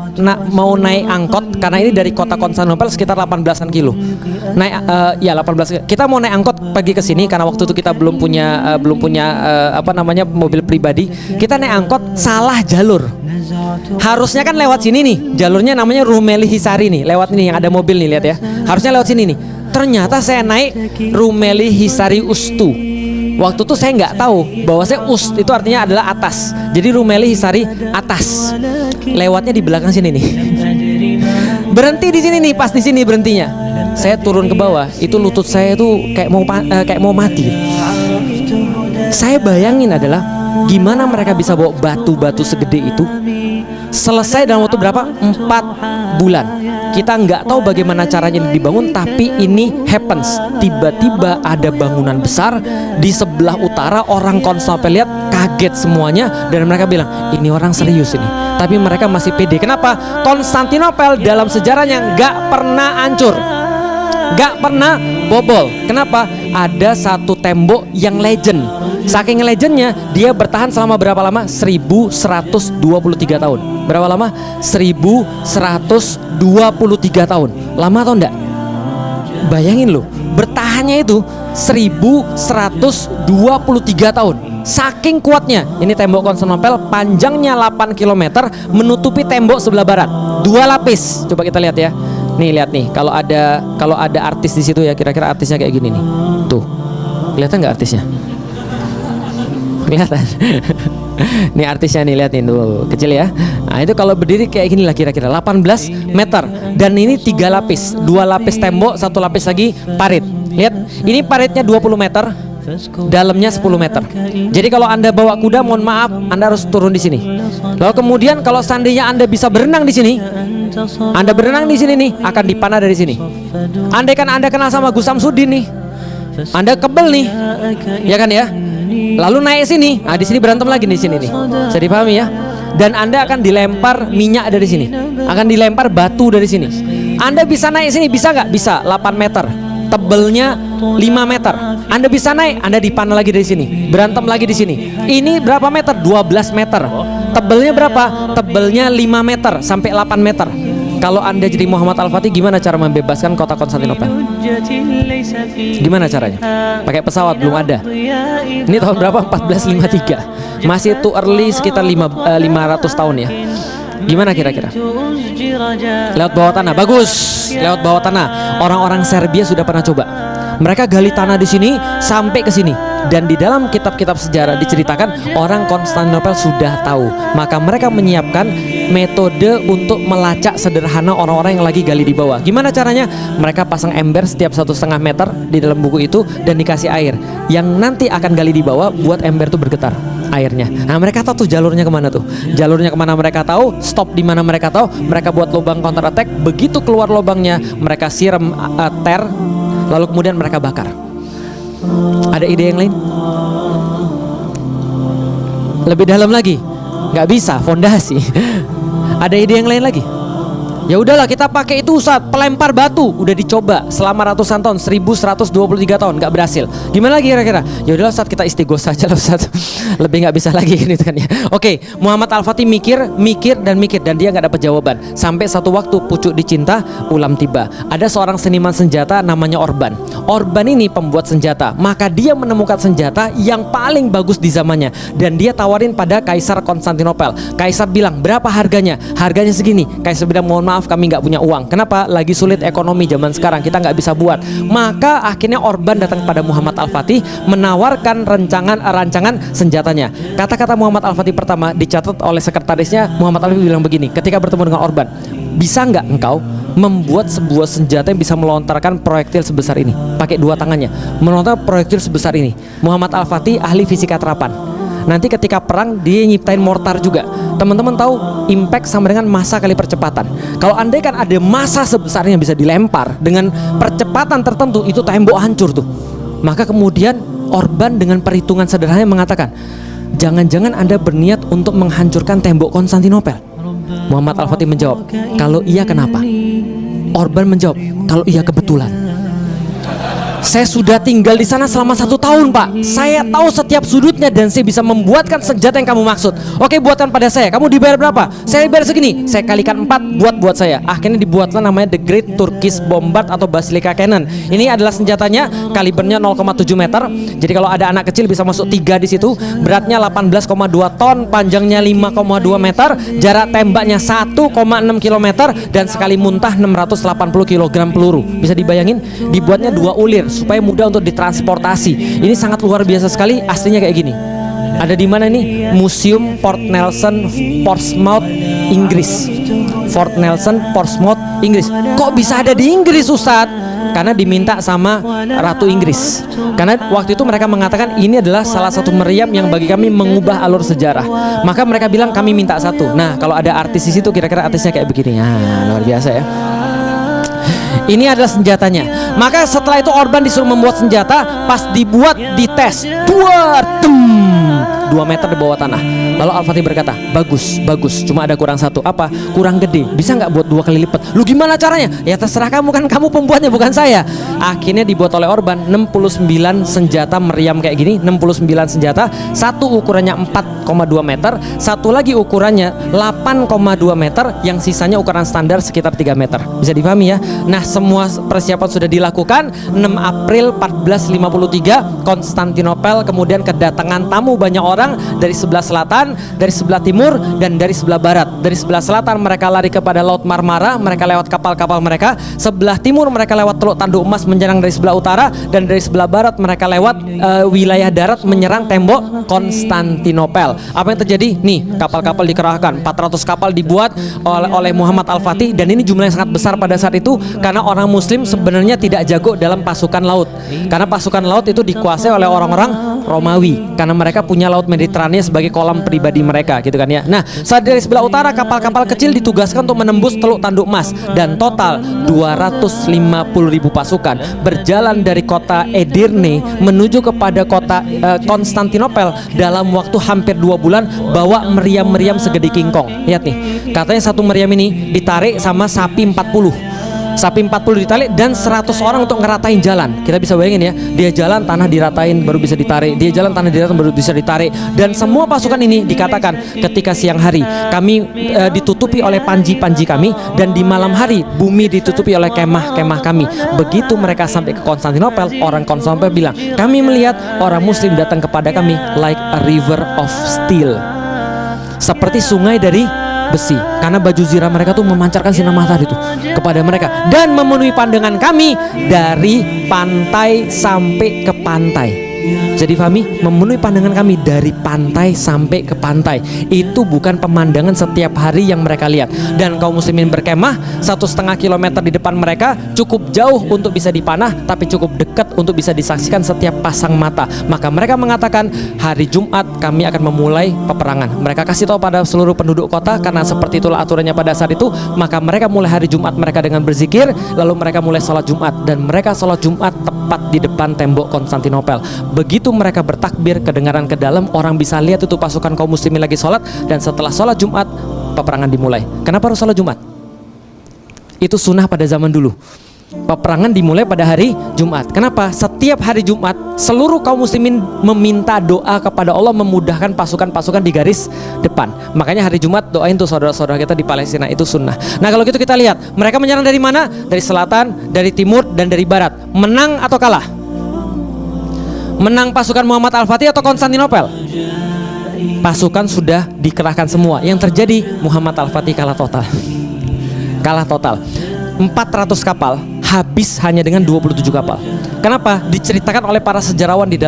mau naik angkot karena ini dari kota Konstantinopel sekitar 18-an kilo. Naik 18. Kita mau naik angkot pergi ke sini karena waktu itu kita belum punya mobil pribadi. Kita naik angkot salah jalur. Harusnya kan lewat sini nih. Jalurnya namanya Rumeli Hisari nih. Lewat ini yang ada mobil nih, lihat ya. Harusnya lewat sini nih. Ternyata saya naik Rumeli Hisari Ustu. Waktu itu saya nggak tahu bahwa saya Ust itu artinya adalah atas. Jadi Rumeli Hisari atas. Lewatnya di belakang sini nih. Berhenti di sini nih, pas di sini berhentinya. Saya turun ke bawah, itu lutut saya itu kayak mau mati. Saya bayangin adalah gimana mereka bisa bawa batu-batu segede itu selesai dalam waktu berapa? 4 bulan. Kita nggak tahu bagaimana caranya dibangun, tapi ini happens. Tiba-tiba ada bangunan besar di sebelah utara. Orang Konstantinopel lihat kaget semuanya dan mereka bilang ini orang serius ini. Tapi mereka masih pede. Kenapa? Konstantinopel dalam sejarahnya nggak pernah hancur, nggak pernah bobol. Kenapa? Ada satu tembok yang legend. Saking legendnya dia bertahan selama berapa lama? 1123 tahun. Berapa lama? 1123 tahun. Lama atau enggak? Bayangin loh, bertahannya itu 1123 tahun. Saking kuatnya. Ini tembok Konstantinopel, panjangnya 8 km, menutupi tembok sebelah barat. 2 lapis. Coba kita lihat ya. Nih lihat nih, kalau ada artis di situ ya, kira-kira artisnya kayak gini nih. Tuh. Kelihatan nggak artisnya? Kelihatan. Nih artisnya nih, lihat nih tuh, kecil ya. Nah, itu kalau berdiri kayak gini lah kira-kira 18 meter. Dan ini 3 lapis, 2 lapis tembok, 1 lapis lagi parit. Lihat, ini paritnya 20 meter, dalamnya 10 meter. Jadi kalau Anda bawa kuda, mohon maaf, Anda harus turun di sini. Lalu kemudian kalau seandainya Anda bisa berenang di sini, Anda berenang di sini nih, akan dipanah dari sini. Andai kan Anda kenal sama Gus Samsudin nih, Anda kebel nih, ya kan ya? Lalu naik sini, nah di sini berantem lagi di sini nih. Bisa dipahami ya? Dan Anda akan dilempar minyak dari sini, akan dilempar batu dari sini. Anda bisa naik sini, bisa nggak? Bisa, 8 meter. Tebelnya 5 meter. Anda bisa naik, Anda dipanah lagi dari sini, berantem lagi di sini. Ini berapa meter? 12 meter. Tebelnya berapa? Tebelnya 5 meter sampai 8 meter. Kalau Anda jadi Muhammad Al-Fatih, gimana cara membebaskan kota Konstantinopel? Gimana caranya? Pakai pesawat, belum ada. Ini tahun berapa? 1453. Masih too early, sekitar 500 tahun ya. Gimana kira-kira? Lewat bawah tanah. Bagus. Lewat bawah tanah. Orang-orang Serbia sudah pernah coba. Mereka gali tanah di sini sampai ke sini. Dan di dalam kitab-kitab sejarah diceritakan orang Konstantinopel sudah tahu. Maka mereka menyiapkan metode untuk melacak sederhana orang-orang yang lagi gali di bawah. Gimana caranya? Mereka pasang ember setiap 1,5 meter di dalam buku itu dan dikasih air. Yang nanti akan gali di bawah buat ember itu bergetar airnya. Nah mereka tahu tuh jalurnya kemana tuh. Jalurnya kemana mereka tahu. Stop di mana mereka tahu. Mereka buat lubang counter attack. Begitu keluar lubangnya, mereka siram ter. Lalu kemudian mereka bakar. Ada ide yang lain? Lebih dalam lagi? Nggak bisa, fondasi. Ada ide yang lain lagi? Ya udahlah, kita pakai itu Ustaz, pelempar batu. Udah dicoba selama ratusan tahun, 1123 tahun, nggak berhasil. Gimana lagi kira-kira? Ya udahlah Ustaz, kita istighosah aja lah Ustaz. Lebih nggak bisa lagi gitu kan ya. Oke, Muhammad Al-Fatih mikir dan dia nggak dapat jawaban. Sampai satu waktu pucuk dicinta ulam tiba. Ada seorang seniman senjata namanya Orban. Orban ini pembuat senjata. Maka dia menemukan senjata yang paling bagus di zamannya dan dia tawarin pada Kaisar Konstantinopel. Kaisar bilang, "Berapa harganya?" "Harganya segini." Kaisar bilang, "Mohon maaf, kami nggak punya uang." Kenapa? Lagi sulit ekonomi zaman sekarang, kita nggak bisa buat. Maka akhirnya Orban datang pada Muhammad Al-Fatih menawarkan rancangan senjatanya. Kata-kata Muhammad Al-Fatih pertama dicatat oleh sekretarisnya. Muhammad Al-Fatih bilang begini ketika bertemu dengan Orban, "Bisa nggak engkau membuat sebuah senjata yang bisa melontarkan proyektil sebesar ini?" Pakai 2 tangannya melontarkan proyektil sebesar ini. Muhammad Al-Fatih ahli fisika terapan. Nanti ketika perang dia nyiptain mortar juga. Teman-teman tahu impact sama dengan massa kali percepatan. Kalau andai kan ada massa sebesarnya bisa dilempar dengan percepatan tertentu, itu tembok hancur tuh. Maka kemudian Orban dengan perhitungan sederhana mengatakan, jangan-jangan Anda berniat untuk menghancurkan tembok Konstantinopel? Muhammad Al-Fatih menjawab, kalau iya kenapa? Orban menjawab, kalau iya kebetulan. Saya sudah tinggal di sana selama 1 tahun, Pak. Saya tahu setiap sudutnya dan saya bisa membuatkan senjata yang kamu maksud. Oke, buatkan pada saya. Kamu dibayar berapa? Saya bayar segini. Saya kalikan 4, buat saya. Akhirnya dibuatlah namanya The Great Turkish Bombard atau Basilika Cannon. Ini adalah senjatanya, kalibernya 0,7 meter. Jadi kalau ada anak kecil bisa masuk 3 di situ. Beratnya 18,2 ton, panjangnya 5,2 meter, jarak tembaknya 1,6 km dan sekali muntah 680 kg peluru. Bisa dibayangin? Dibuatnya 2 ulir supaya mudah untuk ditransportasi. Ini sangat luar biasa sekali, aslinya kayak gini. Ada di mana ini? Museum Port Nelson, Portsmouth, Inggris. Fort Nelson, Portsmouth, Inggris. Kok bisa ada di Inggris, Ustadz? Karena diminta sama Ratu Inggris. Karena waktu itu mereka mengatakan ini adalah salah satu meriam yang bagi kami mengubah alur sejarah. Maka mereka bilang kami minta 1. Nah, kalau ada artis di situ kira-kira artisnya kayak begini. Nah, luar biasa ya. Ini adalah senjatanya. Maka setelah itu Orban disuruh membuat senjata. Pas dibuat, dites, 2 meter di bawah tanah. Lalu Al-Fatih berkata, bagus, cuma ada kurang 1. Apa? Kurang gede. Bisa nggak buat 2 kali lipat? Lu gimana caranya? Ya terserah kamu, kan kamu pembuatnya, bukan saya. Akhirnya dibuat oleh Orban 69 senjata meriam kayak gini. 69 senjata. 1 ukurannya 4,2 meter, 1 lagi ukurannya 8,2 meter, yang sisanya ukuran standar sekitar 3 meter. Bisa dipahami ya? Nah, semua persiapan sudah dilakukan. 6 April 1453 Konstantinopel kemudian kedatangan tamu banyak orang dari sebelah selatan, dari sebelah timur, dan dari sebelah barat. Dari sebelah selatan mereka lari kepada Laut Marmara, mereka lewat kapal-kapal mereka. Sebelah timur mereka lewat Teluk Tanduk Emas menyerang dari sebelah utara, dan dari sebelah barat mereka lewat wilayah darat menyerang tembok Konstantinopel. Apa yang terjadi? Nih, kapal-kapal dikerahkan, 400 kapal dibuat oleh Muhammad Al-Fatih, dan ini jumlah yang sangat besar pada saat itu karena orang muslim sebenarnya tidak jago dalam pasukan laut. Karena pasukan laut itu dikuasai oleh orang-orang Romawi, karena mereka punya Laut Mediterania sebagai kolam pribadi mereka, gitu kan ya. Nah, saat dari sebelah utara kapal-kapal kecil ditugaskan untuk menembus Teluk Tanduk Emas, dan total 250.000 pasukan berjalan dari kota Edirne menuju kepada kota Konstantinopel dalam waktu hampir 2 bulan, bawa meriam-meriam segede kingkong. Lihat nih, katanya 1 meriam ini ditarik sama sapi 40. Sapi 40 ditarik dan 100 orang untuk ngeratain jalan. Kita bisa bayangin ya, dia jalan tanah diratain baru bisa ditarik, dia jalan tanah diratain baru bisa ditarik. Dan semua pasukan ini dikatakan ketika siang hari kami ditutupi oleh panji-panji kami, dan di malam hari bumi ditutupi oleh kemah-kemah kami. Begitu mereka sampai ke Konstantinopel, orang Konstantinopel bilang, kami melihat orang muslim datang kepada kami like a river of steel, seperti sungai dari besi, karena baju zirah mereka tuh memancarkan sinar matahari itu kepada mereka, dan memenuhi pandangan kami dari pantai sampai ke pantai. Jadi Fahmi, memenuhi pandangan kami dari pantai sampai ke pantai. Itu bukan pemandangan setiap hari yang mereka lihat. Dan kaum muslimin berkemah 1,5 kilometer di depan mereka, cukup jauh untuk bisa dipanah, tapi cukup dekat untuk bisa disaksikan setiap pasang mata. Maka mereka mengatakan, hari Jumat kami akan memulai peperangan. Mereka kasih tahu pada seluruh penduduk kota, karena seperti itulah aturannya pada saat itu. Maka mereka mulai hari Jumat mereka dengan berzikir, lalu mereka mulai sholat Jumat, dan mereka sholat Jumat tepat di depan tembok Konstantinopel. Begitu mereka bertakbir, kedengaran ke dalam, orang bisa lihat itu pasukan kaum muslimin lagi sholat. Dan setelah sholat Jumat, peperangan dimulai. Kenapa harus sholat Jumat? Itu sunnah pada zaman dulu. Peperangan dimulai pada hari Jumat. Kenapa? Setiap hari Jumat seluruh kaum muslimin meminta doa kepada Allah memudahkan pasukan-pasukan di garis depan. Makanya hari Jumat doain tuh saudara-saudara kita di Palestina, itu sunnah. Nah, kalau gitu kita lihat mereka menyerang dari mana? Dari selatan, dari timur, dan dari barat. Menang atau kalah? Menang pasukan Muhammad Al-Fatih atau Konstantinopel? Pasukan sudah dikerahkan semua. Yang terjadi Muhammad Al-Fatih kalah total. Kalah total. 400 kapal habis hanya dengan 27 kapal. Kenapa? Diceritakan oleh para sejarawan di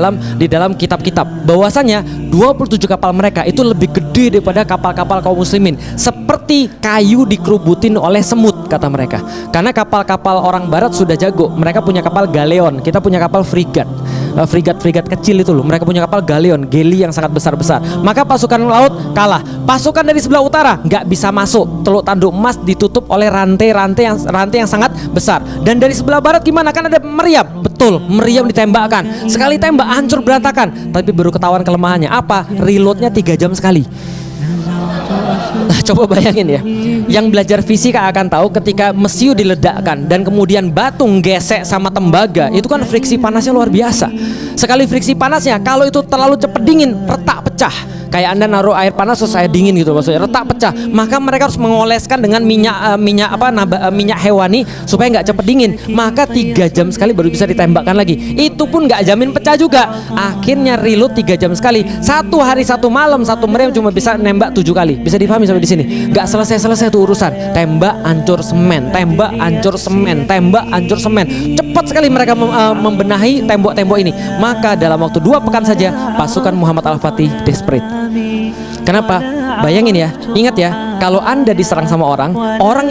dalam kitab-kitab bahwasanya 27 kapal mereka itu lebih gede daripada kapal-kapal kaum muslimin, seperti kayu dikerubutin oleh semut, kata mereka. Karena kapal-kapal orang barat sudah jago, mereka punya kapal galeon, kita punya kapal frigat. frigat-frigat kecil itu loh. Mereka punya kapal galeon, geli yang sangat besar-besar. Maka pasukan laut kalah. Pasukan dari sebelah utara nggak bisa masuk. Teluk Tanduk Emas ditutup oleh rantai yang sangat besar. Dan dari sebelah barat gimana? Kan ada meriam. Betul, meriam ditembakkan. Sekali tembak hancur berantakan. Tapi baru ketahuan kelemahannya. Apa? Reloadnya 3 jam sekali. Nah, coba bayangin ya. Yang belajar fisika akan tahu ketika mesiu diledakkan dan kemudian batu gesek sama tembaga, itu kan friksi panasnya luar biasa. Sekali friksi panasnya, kalau itu terlalu cepat dingin, retak pecah. Kayak Anda naruh air panas terus saya dingin gitu maksudnya, retak pecah. Maka mereka harus mengoleskan dengan minyak hewani supaya nggak cepat dingin. Maka 3 jam sekali baru bisa ditembakkan lagi. Itu pun nggak jamin pecah juga. Akhirnya reload 3 jam sekali. 1 hari 1 malam 1 meriam cuma bisa nembak 7 kali. Bisa difahami sampai di sini? Nggak selesai tuh urusan. Tembak hancur semen, tembak hancur semen, tembak hancur semen. Cepat sekali mereka membenahi tembok-tembok ini. Maka dalam waktu 2 pekan saja pasukan Muhammad Al-Fatih desperate. Kenapa? Bayangin ya, ingat ya, kalau Anda diserang sama orang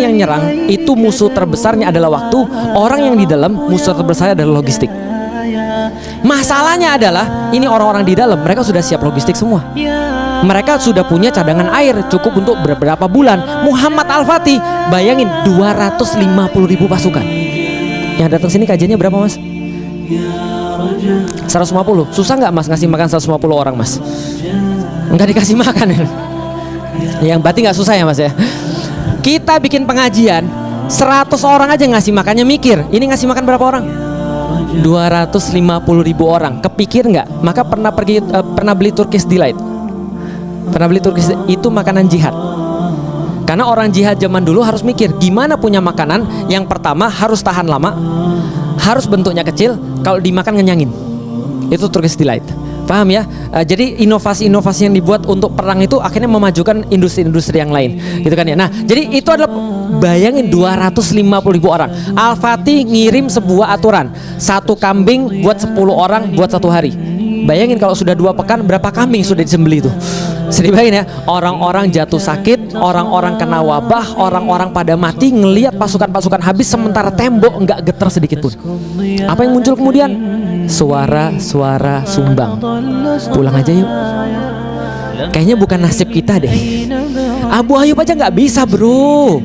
yang nyerang itu musuh terbesarnya adalah waktu, orang yang di dalam musuh terbesarnya adalah logistik. Masalahnya adalah ini orang-orang di dalam mereka sudah siap logistik semua. Mereka sudah punya cadangan air cukup untuk beberapa bulan. Muhammad Al-Fatih, bayangin 250.000 pasukan. Yang datang sini kajiannya berapa mas? 150. Susah nggak mas ngasih makan 150 orang mas? Nggak dikasih makan ya? Yang berarti nggak susah ya mas ya? Kita bikin pengajian 100 orang aja ngasih makannya mikir. Ini ngasih makan berapa orang? 250.000 orang. Kepikir nggak? Maka pernah beli Turkish Delight? Pernah beli Turkish Delight? Itu makanan jihad. Karena orang jihad zaman dulu harus mikir gimana punya makanan yang pertama harus tahan lama, harus bentuknya kecil, kalau dimakan ngenyangin. Itu Turkish Delight. Paham ya? Jadi inovasi-inovasi yang dibuat untuk perang itu akhirnya memajukan industri-industri yang lain, gitu kan ya. Nah, jadi itu adalah, bayangin 250.000 orang. Al-Fatih ngirim sebuah aturan, 1 kambing buat 10 orang buat 1 hari. Bayangin kalau sudah 2 pekan berapa kambing sudah disembelih itu. Sedih bayangin ya, orang-orang jatuh sakit, orang-orang kena wabah, orang-orang pada mati ngelihat pasukan-pasukan habis sementara tembok nggak getar sedikit pun. Apa yang muncul kemudian? Suara-suara sumbang. Pulang aja yuk. Kayaknya bukan nasib kita deh. Abu Ayyub aja nggak bisa bro.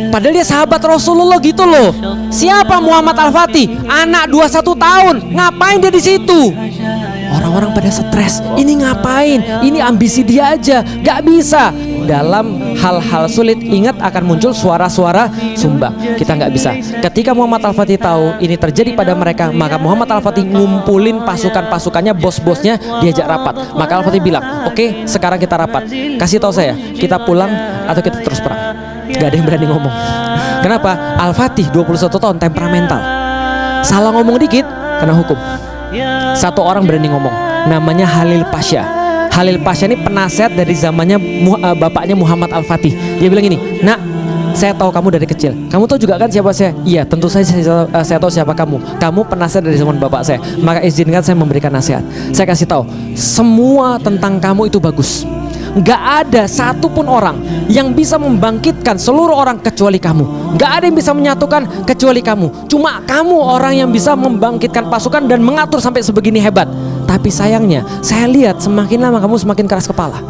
Padahal dia sahabat Rasulullah gitu loh. Siapa Muhammad Al-Fatih? Anak 21 tahun. Ngapain dia di situ? Orang-orang pada stres. Ini ngapain? Ini ambisi dia aja. Gak bisa. Dalam hal-hal sulit ingat akan muncul suara-suara sumbang. Kita nggak bisa. Ketika Muhammad Al-Fatih tahu ini terjadi pada mereka, maka Muhammad Al-Fatih ngumpulin pasukan-pasukannya, bos-bosnya, diajak rapat. Maka Al-Fatih bilang, oke, sekarang kita rapat. Kasih tahu saya, kita pulang atau kita terus perang. Gak ada yang berani ngomong. Kenapa? Al-Fatih 21 tahun, temperamental. Salah ngomong dikit kena hukum. 1 orang berani ngomong, namanya Halil Pasha. Halil Pasha ini penasehat dari zamannya bapaknya Muhammad Al-Fatih. Dia bilang gini, nak, saya tahu kamu dari kecil. Kamu tahu juga kan siapa saya? Iya, tentu saja saya tahu siapa kamu. Kamu penasehat dari zaman bapak saya. Maka izinkan saya memberikan nasihat. Saya kasih tahu, semua tentang kamu itu bagus. Gak ada satupun orang yang bisa membangkitkan seluruh orang kecuali kamu. Gak ada yang bisa menyatukan kecuali kamu. Cuma kamu orang yang bisa membangkitkan pasukan dan mengatur sampai sebegini hebat. Tapi sayangnya, saya lihat semakin lama kamu semakin keras kepala.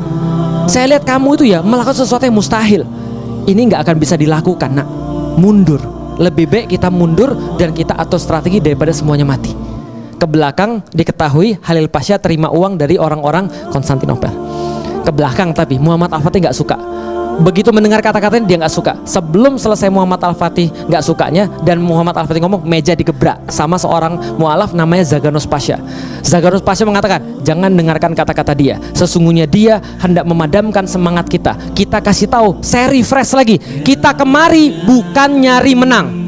Saya lihat kamu itu ya melakukan sesuatu yang mustahil. Ini gak akan bisa dilakukan, nak. Mundur. Lebih baik kita mundur dan kita atur strategi daripada semuanya mati. Ke belakang diketahui Halil Pasha terima uang dari orang-orang Konstantinopel. Ke belakang, tapi Muhammad Al-Fatih nggak suka. Begitu mendengar kata-katanya dia nggak suka. Sebelum selesai Muhammad Al-Fatih nggak sukanya dan Muhammad Al-Fatih ngomong, meja digebrak sama seorang mualaf namanya Zaganos Pasha. Zaganos Pasha mengatakan, jangan dengarkan kata-kata dia. Sesungguhnya dia hendak memadamkan semangat kita. Kita kasih tahu, saya refresh lagi. Kita kemari bukan nyari menang.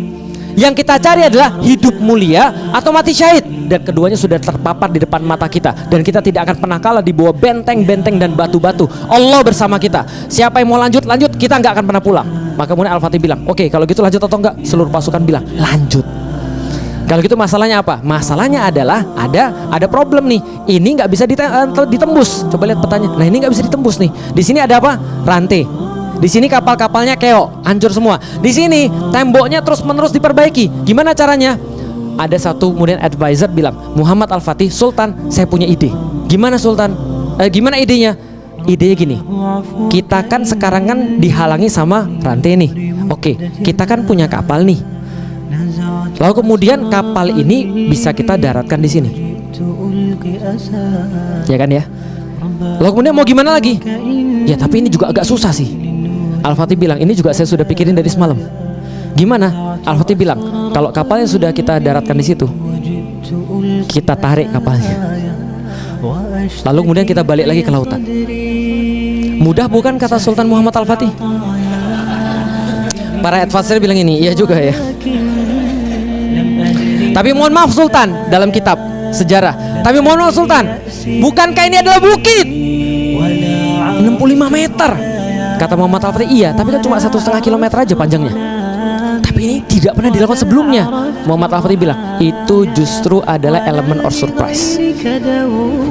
Yang kita cari adalah hidup mulia atau mati syahid. Dan keduanya sudah terpapar di depan mata kita. Dan kita tidak akan pernah kalah di bawah benteng-benteng dan batu-batu. Allah bersama kita. Siapa yang mau lanjut, kita nggak akan pernah pulang. Maka kemudian Al-Fatih bilang, oke, kalau gitu lanjut atau enggak? Seluruh pasukan bilang, lanjut. Kalau gitu masalahnya apa? Masalahnya adalah ada problem nih. Ini nggak bisa ditembus. Coba lihat petanya. Nah, ini nggak bisa ditembus nih. Di sini ada apa? Rantai. Di sini kapal-kapalnya keok, hancur semua. Di sini temboknya terus-menerus diperbaiki. Gimana caranya? ada satu kemudian advisor bilang, Muhammad Al-Fatih, Sultan, saya punya ide. Gimana Sultan? Gimana idenya? Idenya gini, kita kan sekarang kan dihalangi sama rantai nih. Oke, kita kan punya kapal nih. Lalu kemudian kapal ini bisa kita daratkan di sini, ya kan ya? Lalu kemudian mau gimana lagi? Ya tapi ini juga agak susah sih. Al-Fatih bilang, ini juga saya sudah pikirin dari semalam. Gimana? Al-Fatih bilang, kalau kapalnya sudah kita daratkan di situ, kita tarik kapalnya, lalu kemudian kita balik lagi ke lautan. Mudah bukan, kata Sultan Muhammad Al-Fatih? Para advisor bilang ini, iya juga ya. Tapi mohon maaf Sultan, dalam kitab sejarah, tapi mohon maaf Sultan, bukankah ini adalah bukit 65 meter? Kata Muhammad Al-Fatih, iya, tapi kan cuma 1,5 kilometer aja panjangnya. Tapi ini tidak pernah dilakukan sebelumnya. Muhammad Al-Fatih bilang, itu justru adalah elemen or surprise.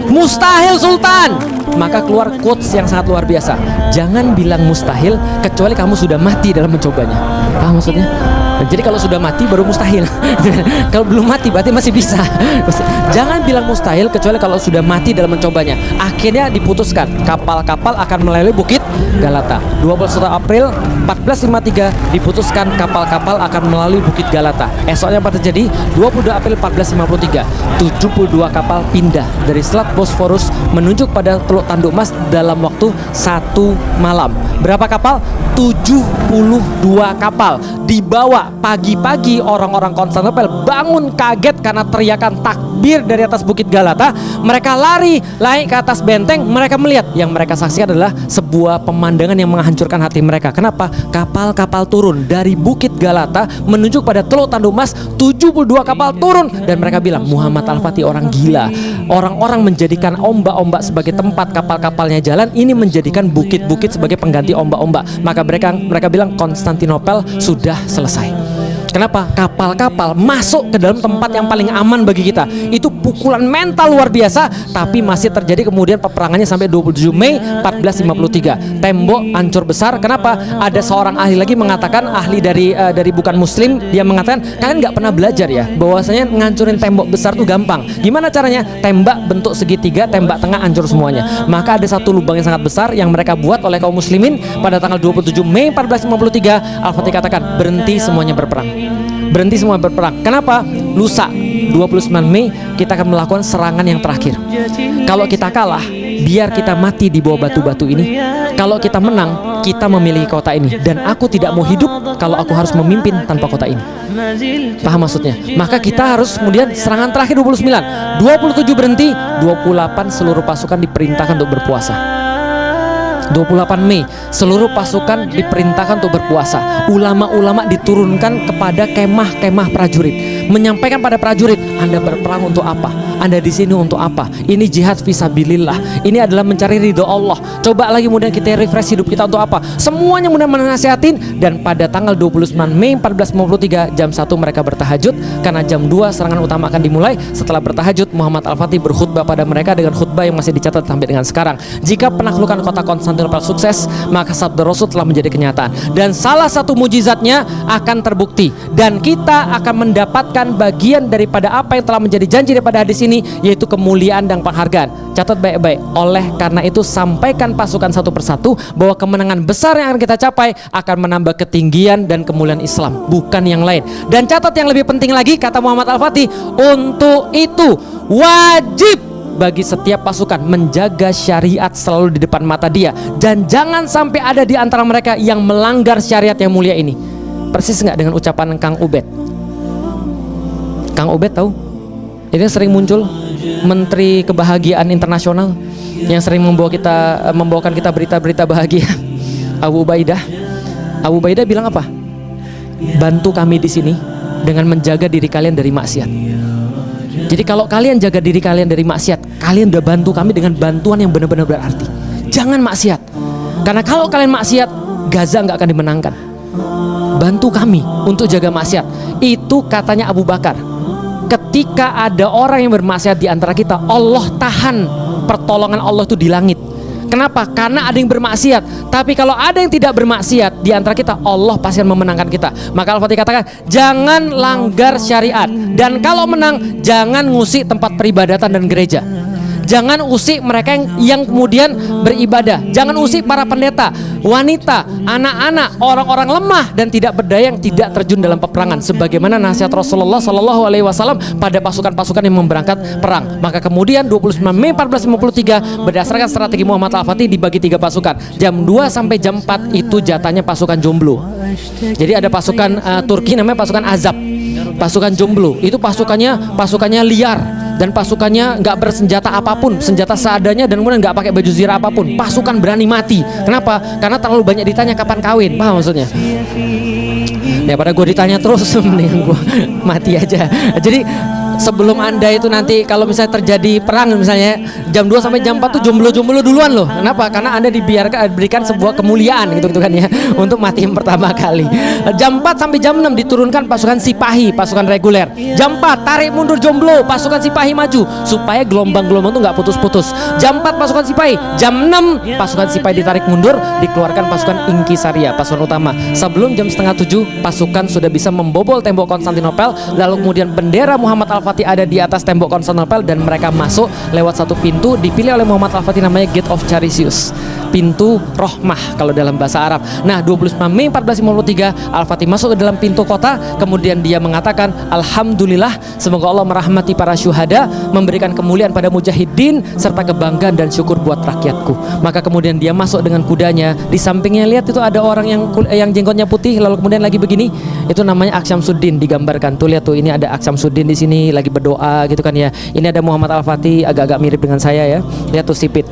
Mustahil Sultan. Maka keluar quotes yang sangat luar biasa. Jangan bilang mustahil kecuali kamu sudah mati dalam mencobanya. Paham maksudnya? Jadi kalau sudah mati baru mustahil. Kalau belum mati berarti masih bisa. Jangan bilang mustahil kecuali kalau sudah mati dalam mencobanya. Akhirnya diputuskan kapal-kapal akan melalui Bukit Galata. 21 April 1453 diputuskan kapal-kapal akan melalui Bukit Galata. Esoknya apa terjadi? 22 April 1453 72 kapal pindah dari Selat Bosforus menuju pada Teluk Tanduk Mas dalam waktu 1 malam. Berapa kapal? 72 kapal dibawa. Pagi-pagi orang-orang Konstantinopel bangun kaget karena teriakan takbir dari atas Bukit Galata. Mereka lari naik ke atas benteng. Mereka melihat, yang mereka saksikan adalah sebuah pemandangan yang menghancurkan hati mereka. Kenapa? Kapal-kapal turun dari Bukit Galata menuju pada Teluk Tanduk Mas. 72 kapal turun dan mereka bilang, Muhammad Al-Fatih orang gila. Orang-orang menjadikan ombak-ombak sebagai tempat kapal-kapalnya jalan, ini menjadikan bukit-bukit sebagai pengganti ombak-ombak. Maka mereka bilang Konstantinopel sudah selesai. Kenapa? Kapal-kapal masuk ke dalam tempat yang paling aman bagi kita. Itu pukulan mental luar biasa. Tapi masih terjadi kemudian peperangannya sampai 27 Mei 1453. Tembok hancur besar. Kenapa? Ada seorang ahli lagi mengatakan, ahli dari bukan muslim, dia mengatakan, kalian nggak pernah belajar ya bahwasanya ngancurin tembok besar tuh gampang. Gimana caranya? Tembak bentuk segitiga, tembak tengah hancur semuanya. Maka ada satu lubang yang sangat besar yang mereka buat oleh kaum muslimin pada tanggal 27 Mei 1453. Al-Fatih katakan, berhenti semuanya berperang. Berhenti semua berperang. Kenapa? Lusa 29 Mei kita akan melakukan serangan yang terakhir. Kalau kita kalah, biar kita mati di bawah batu-batu ini. Kalau kita menang, kita memiliki kota ini. Dan aku tidak mau hidup kalau aku harus memimpin tanpa kota ini. Paham maksudnya? Maka kita harus kemudian serangan terakhir 29. 27 berhenti, 28 seluruh pasukan diperintahkan untuk berpuasa. 28 Mei seluruh pasukan diperintahkan untuk berpuasa. Ulama-ulama diturunkan kepada kemah-kemah prajurit, menyampaikan pada prajurit, Anda berperang untuk apa? Anda di sini untuk apa? Ini jihad fisabilillah. Ini adalah mencari ridho Allah. Coba lagi kemudian kita refresh hidup kita untuk apa? Semuanya kemudian menasihatin. Dan pada tanggal 29 Mei 1453 jam 1 mereka bertahajud. Karena jam 2 serangan utama akan dimulai. Setelah bertahajud, Muhammad Al-Fatih berkhutbah pada mereka dengan khutbah yang masih dicatat sampai dengan sekarang. Jika penaklukan kota Konstantinopel sukses, maka sabda Rasul telah menjadi kenyataan. Dan salah satu mujizatnya akan terbukti. Dan kita akan mendapatkan bagian daripada apa yang telah menjadi janji daripada hadis ini, yaitu kemuliaan dan penghargaan. Catat baik-baik. Oleh karena itu, sampaikan pasukan satu persatu bahwa kemenangan besar yang akan kita capai akan menambah ketinggian dan kemuliaan Islam, bukan yang lain. Dan catat yang lebih penting lagi, kata Muhammad Al-Fatih, untuk itu wajib bagi setiap pasukan menjaga syariat selalu di depan mata dia, dan jangan sampai ada di antara mereka yang melanggar syariat yang mulia ini. Persis nggak dengan ucapan Kang Ubed? Kang Ubed tahu? Ini sering muncul, Menteri Kebahagiaan Internasional yang sering membawakan kita berita-berita bahagia. Abu Ubaidah. Abu Ubaidah bilang apa? Bantu kami di sini dengan menjaga diri kalian dari maksiat. Jadi kalau kalian jaga diri kalian dari maksiat, kalian udah bantu kami dengan bantuan yang benar-benar berarti. Jangan maksiat. Karena kalau kalian maksiat, Gaza nggak akan dimenangkan. Bantu kami untuk jaga maksiat. Itu katanya Abu Bakar. Ketika ada orang yang bermaksiat di antara kita, Allah tahan pertolongan Allah itu di langit. Kenapa? Karena ada yang bermaksiat. Tapi kalau ada yang tidak bermaksiat di antara kita, Allah pasti akan memenangkan kita. Maka Al-Fatih katakan, jangan langgar syariat, dan kalau menang jangan ngusik tempat peribadatan dan gereja. Jangan usik mereka yang kemudian beribadah. Jangan usik para pendeta, wanita, anak-anak, orang-orang lemah dan tidak berdaya yang tidak terjun dalam peperangan. Sebagaimana nasihat Rasulullah Shallallahu Alaihi Wasallam pada pasukan-pasukan yang berangkat perang. Maka kemudian 29 Mei 1453 berdasarkan strategi Muhammad Al-Fatih dibagi 3 pasukan. Jam 2 sampai jam 4 itu jatahnya pasukan jomblo. Jadi ada pasukan Turki namanya pasukan Azab. Pasukan jomblo itu pasukannya liar dan pasukannya nggak bersenjata apapun, senjata seadanya, dan kemudian nggak pakai baju zirah apapun. Pasukan berani mati. Kenapa? Karena terlalu banyak ditanya kapan kawin. Paham maksudnya? Daripada gue ditanya terus, mending gue mati aja. Jadi sebelum Anda itu nanti kalau misalnya terjadi perang misalnya jam 2 sampai jam 4 tuh jomblo-jomblo duluan loh. Kenapa? Karena Anda diberikan sebuah kemuliaan gitu kan ya, untuk mati yang pertama kali. Jam 4 sampai jam 6 diturunkan pasukan Sipahi, pasukan reguler. Jam 4 tarik mundur jomblo, pasukan Sipahi maju supaya gelombang-gelombang tuh nggak putus-putus. Jam 4 pasukan Sipahi, jam 6 pasukan Sipahi ditarik mundur, dikeluarkan pasukan Inkisaria, pasukan utama. Sebelum jam setengah 7 pasukan sudah bisa membobol tembok Konstantinopel, lalu kemudian bendera Muhammad Al-Fatih ada di atas tembok Konstantinopel dan mereka masuk lewat satu pintu dipilih oleh Muhammad Al-Fatih namanya Gate of Charisius, pintu Rohmah kalau dalam bahasa Arab. Nah 29 Mei 1453 Al-Fatih masuk ke dalam pintu kota, kemudian dia mengatakan Alhamdulillah, semoga Allah merahmati para syuhada, memberikan kemuliaan pada mujahidin serta kebanggaan dan syukur buat rakyatku. Maka kemudian dia masuk dengan kudanya, di sampingnya lihat itu ada orang yang jenggotnya putih lalu kemudian lagi begini, itu namanya Aksyamsuddin digambarkan. Tuh lihat tuh, ini ada Aksyamsuddin di sini lagi berdoa gitu kan ya. Ini ada Muhammad Al-Fatih agak-agak mirip dengan saya ya. Lihat tuh sipit.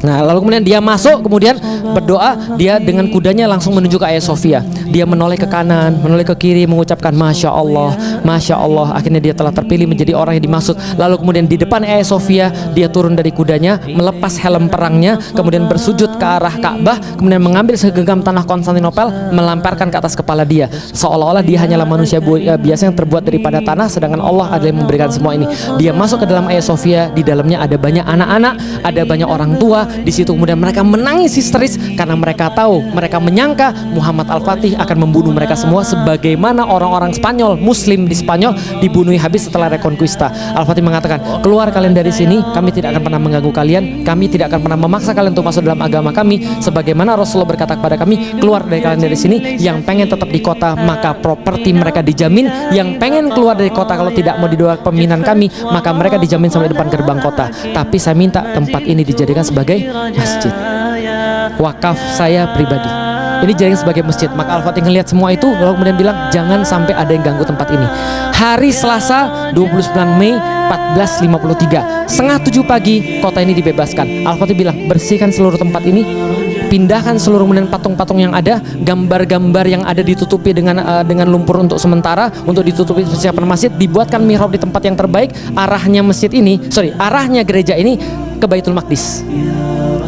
Nah lalu kemudian dia masuk, kemudian berdoa, dia dengan kudanya langsung menuju ke Hagia Sophia. Dia menoleh ke kanan, menoleh ke kiri, mengucapkan Masya Allah, Masya Allah. Akhirnya dia telah terpilih menjadi orang yang dimaksud. Lalu kemudian di depan Hagia Sophia dia turun dari kudanya, melepas helm perangnya, kemudian bersujud ke arah Ka'bah, kemudian mengambil segenggam tanah Konstantinopel, melamparkan ke atas kepala dia, seolah-olah dia hanyalah manusia biasa yang terbuat daripada tanah, sedangkan Allah adalah yang memberikan semua ini. Dia masuk ke dalam Hagia Sophia, di dalamnya ada banyak anak-anak, ada banyak orang tua. Di situ kemudian mereka menangis histeris karena mereka tahu, mereka menyangka Muhammad Al-Fatih akan membunuh mereka semua, sebagaimana orang-orang Spanyol, Muslim di Spanyol dibunuh habis setelah Reconquista. Al-Fatih mengatakan, keluar kalian dari sini, kami tidak akan pernah mengganggu kalian, kami tidak akan pernah memaksa kalian untuk masuk dalam agama kami, sebagaimana Rasulullah berkata kepada kami, keluar dari kalian dari sini. Yang pengen tetap di kota maka properti mereka dijamin, yang pengen keluar dari kota kalau tidak mau didoa pemimpinan kami maka mereka dijamin sampai depan gerbang kota. Tapi saya minta tempat ini dijadikan sebagai masjid, wakaf saya pribadi, ini jadikan sebagai masjid. Maka Al-Fatih ngelihat semua itu lalu kemudian bilang jangan sampai ada yang ganggu tempat ini. Hari Selasa 29 Mei 1453 setengah 7 pagi kota ini dibebaskan. Al-Fatih bilang bersihkan seluruh tempat ini, pindahkan seluruh kemudian patung-patung yang ada, gambar-gambar yang ada ditutupi dengan lumpur untuk sementara, untuk ditutupi persiapan masjid, dibuatkan mihrab di tempat yang terbaik. Arahnya gereja ini ke Baitul Maqdis.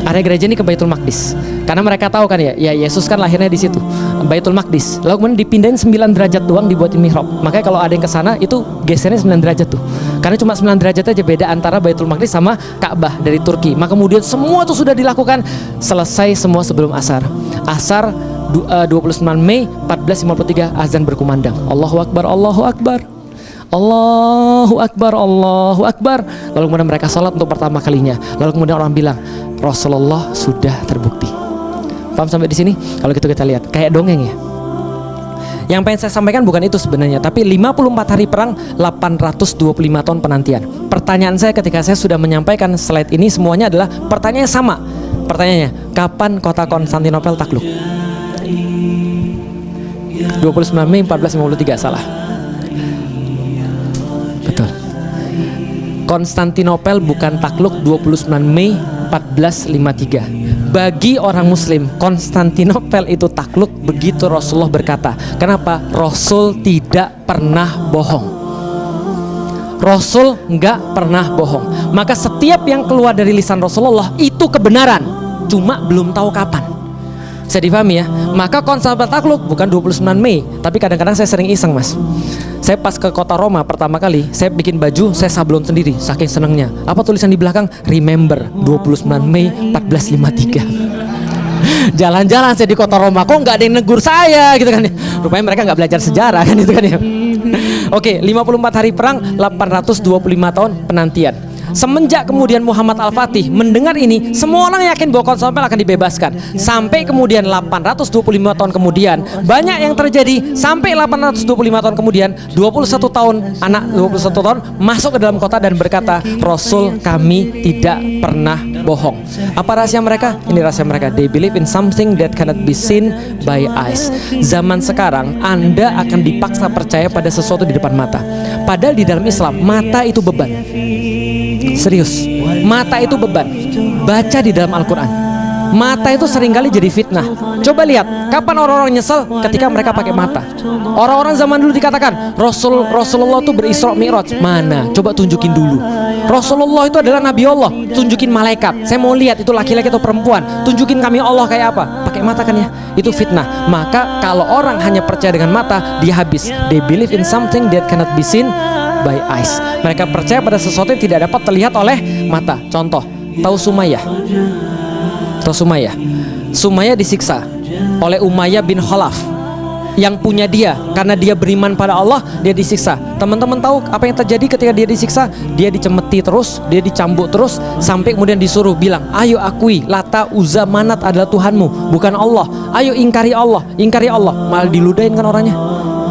Area gereja ini ke Baitul Maqdis. Karena mereka tahu kan ya Yesus kan lahirnya di situ, Baitul Maqdis. Lalu kemudian dipindahin 9 derajat doang, dibuatin mihrab. Makanya kalau ada yang ke sana itu gesernya 9 derajat tuh. Karena cuma 9 derajat aja beda antara Baitul Maqdis sama Ka'bah dari Turki. Maka kemudian semua itu sudah dilakukan, selesai semua sebelum asar. Asar 29 Mei 1453 azan berkumandang. Allahu Akbar, Allahu Akbar, Allahu Akbar, Allahu Akbar. Lalu kemudian mereka sholat untuk pertama kalinya. Lalu kemudian orang bilang Rasulullah sudah terbukti. Paham sampai di sini? Kalau gitu kita lihat kayak dongeng ya. Yang pengen saya sampaikan bukan itu sebenarnya, tapi 54 hari perang, 825 tahun penantian. Pertanyaan saya ketika saya sudah menyampaikan slide ini semuanya adalah pertanyaannya sama. Pertanyaannya, kapan kota Konstantinopel takluk? 29 Mei 1453, salah. Betul. Konstantinopel bukan takluk 29 Mei 1453. Bagi orang muslim, Konstantinopel itu takluk begitu Rasulullah berkata. Kenapa? Rasul tidak pernah bohong. Rasul nggak pernah bohong. Maka setiap yang keluar dari lisan Rasulullah itu kebenaran, cuma belum tahu kapan. Bisa difahami ya. Maka Konstantinopel takluk bukan 29 Mei, tapi kadang-kadang saya sering iseng Mas. Saya pas ke kota Roma pertama kali, saya bikin baju, saya sablon sendiri, saking senengnya. Apa tulisan di belakang? Remember 29 Mei 1453. Jalan-jalan saya di kota Roma, kok nggak ada yang negur saya gitu kan ya. Rupanya mereka nggak belajar sejarah kan itu kan ya. Oke, 54 hari perang, 825 tahun penantian. Semenjak kemudian Muhammad Al-Fatih mendengar ini, semua orang yakin bahwa Konstantinopel akan dibebaskan. Sampai kemudian 825 tahun kemudian, banyak yang terjadi. Sampai 825 tahun kemudian, 21 tahun anak 21 tahun masuk ke dalam kota dan berkata, Rasul kami tidak pernah bohong. Apa rahasia mereka? Ini rahasia mereka. They believe in something that cannot be seen by eyes. Zaman sekarang Anda akan dipaksa percaya pada sesuatu di depan mata. Padahal di dalam Islam, mata itu beban. Serius, mata itu beban. Baca di dalam Al-Quran, mata itu seringkali jadi fitnah. Coba lihat, kapan orang-orang nyesel? Ketika mereka pakai mata. Orang-orang zaman dulu dikatakan Rasulullah itu berisra mi'raj. Mana? Coba tunjukin dulu. Rasulullah itu adalah Nabi Allah. Tunjukin malaikat. Saya mau lihat itu laki-laki atau perempuan. Tunjukin kami Allah kayak apa. Pakai mata kan ya. Itu fitnah. Maka kalau orang hanya percaya dengan mata, dia habis. They believe in something that cannot be seen by eyes. Mereka percaya pada sesuatu yang tidak dapat terlihat oleh mata. Contoh, tahu Sumayyah? Tahu Sumayyah? Sumayyah disiksa oleh Umayyah bin Khalaf yang punya dia. Karena dia beriman pada Allah, dia disiksa. Teman-teman tahu apa yang terjadi ketika dia disiksa? Dia dicemeti terus, dia dicambuk terus, sampai kemudian disuruh bilang, ayo akui Lata, Uzza, Manat adalah Tuhanmu, bukan Allah. Ayo ingkari Allah, ingkari Allah. Malah diludahin kan orangnya.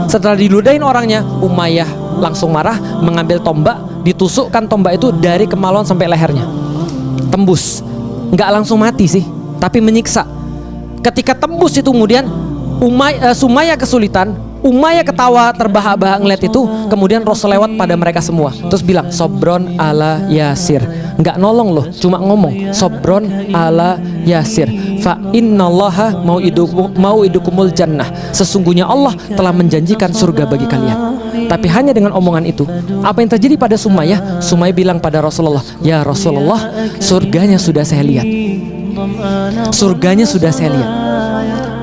Setelah diludahin orangnya, Umayyah langsung marah, mengambil tombak, ditusukkan tombak itu dari kemaluan sampai lehernya, tembus. Nggak langsung mati sih, tapi menyiksa. Ketika tembus itu kemudian Sumayyah kesulitan, Umayyah ketawa terbahak-bahak ngeliat itu. Kemudian Rasul lewat pada mereka semua, terus bilang Sobron ala Yasir. Nggak nolong loh, cuma ngomong Sobron ala Yasir. Fa innallaha mau'idukumul jannah. Sesungguhnya Allah telah menjanjikan surga bagi kalian. Tapi hanya dengan omongan itu, apa yang terjadi pada Sumayyah? Sumayyah bilang pada Rasulullah, ya Rasulullah, surganya sudah saya lihat. Surganya sudah saya lihat.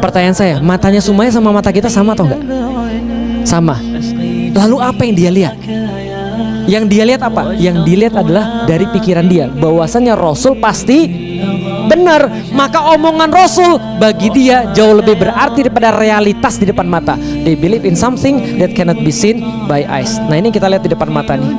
Pertanyaan saya, matanya Sumayyah sama mata kita sama atau enggak? Sama. Lalu apa yang dia lihat? Yang dia lihat apa? Yang dilihat adalah dari pikiran dia, bahwasannya Rasul pasti benar. Maka omongan Rasul bagi dia jauh lebih berarti daripada realitas di depan mata. They believe in something that cannot be seen by eyes. Nah, ini kita lihat di depan mata nih.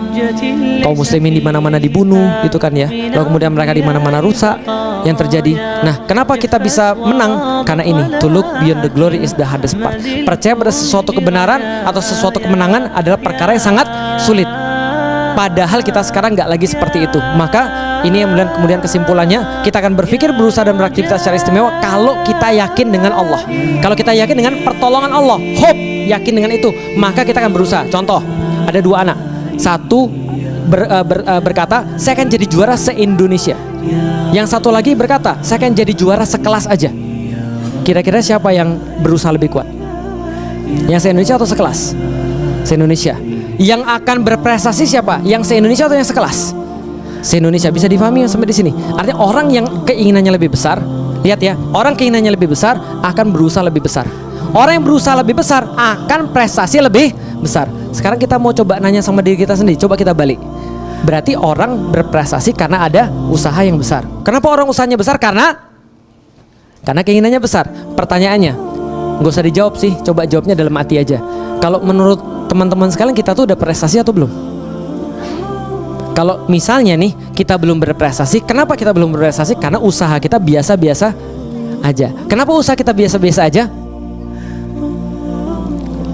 Kaum muslimin di mana-mana dibunuh, gitu kan ya. Lalu kemudian mereka di mana-mana rusak yang terjadi. Nah, kenapa kita bisa menang? Karena ini, to look beyond the glory is the hardest part. Percaya pada sesuatu kebenaran atau sesuatu kemenangan adalah perkara yang sangat sulit. Padahal kita sekarang nggak lagi seperti itu. Maka ini yang kemudian kesimpulannya, kita akan berpikir, berusaha dan beraktivitas secara istimewa kalau kita yakin dengan Allah. Kalau kita yakin dengan pertolongan Allah, hope, yakin dengan itu, maka kita akan berusaha. Contoh, ada dua anak. Satu berkata, saya akan jadi juara se-Indonesia. Yang satu lagi berkata, saya akan jadi juara sekelas aja. Kira-kira siapa yang berusaha lebih kuat? Yang se-Indonesia atau sekelas? Se-Indonesia. Yang akan berprestasi siapa? Yang se-Indonesia atau yang sekelas? Se-Indonesia. Bisa difahami sampai di sini? Artinya orang yang keinginannya lebih besar, lihat ya, orang keinginannya lebih besar akan berusaha lebih besar. Orang yang berusaha lebih besar akan prestasi lebih besar. Sekarang kita mau coba nanya sama diri kita sendiri. Coba kita balik. Berarti orang berprestasi karena ada usaha yang besar. Kenapa orang usahanya besar? Karena keinginannya besar. Pertanyaannya, nggak usah dijawab sih, coba jawabnya dalam hati aja. Kalau menurut teman-teman sekalian, kita tuh udah prestasi atau belum? Kalau misalnya nih kita belum berprestasi, kenapa kita belum berprestasi? Karena usaha kita biasa-biasa aja. Kenapa usaha kita biasa-biasa aja?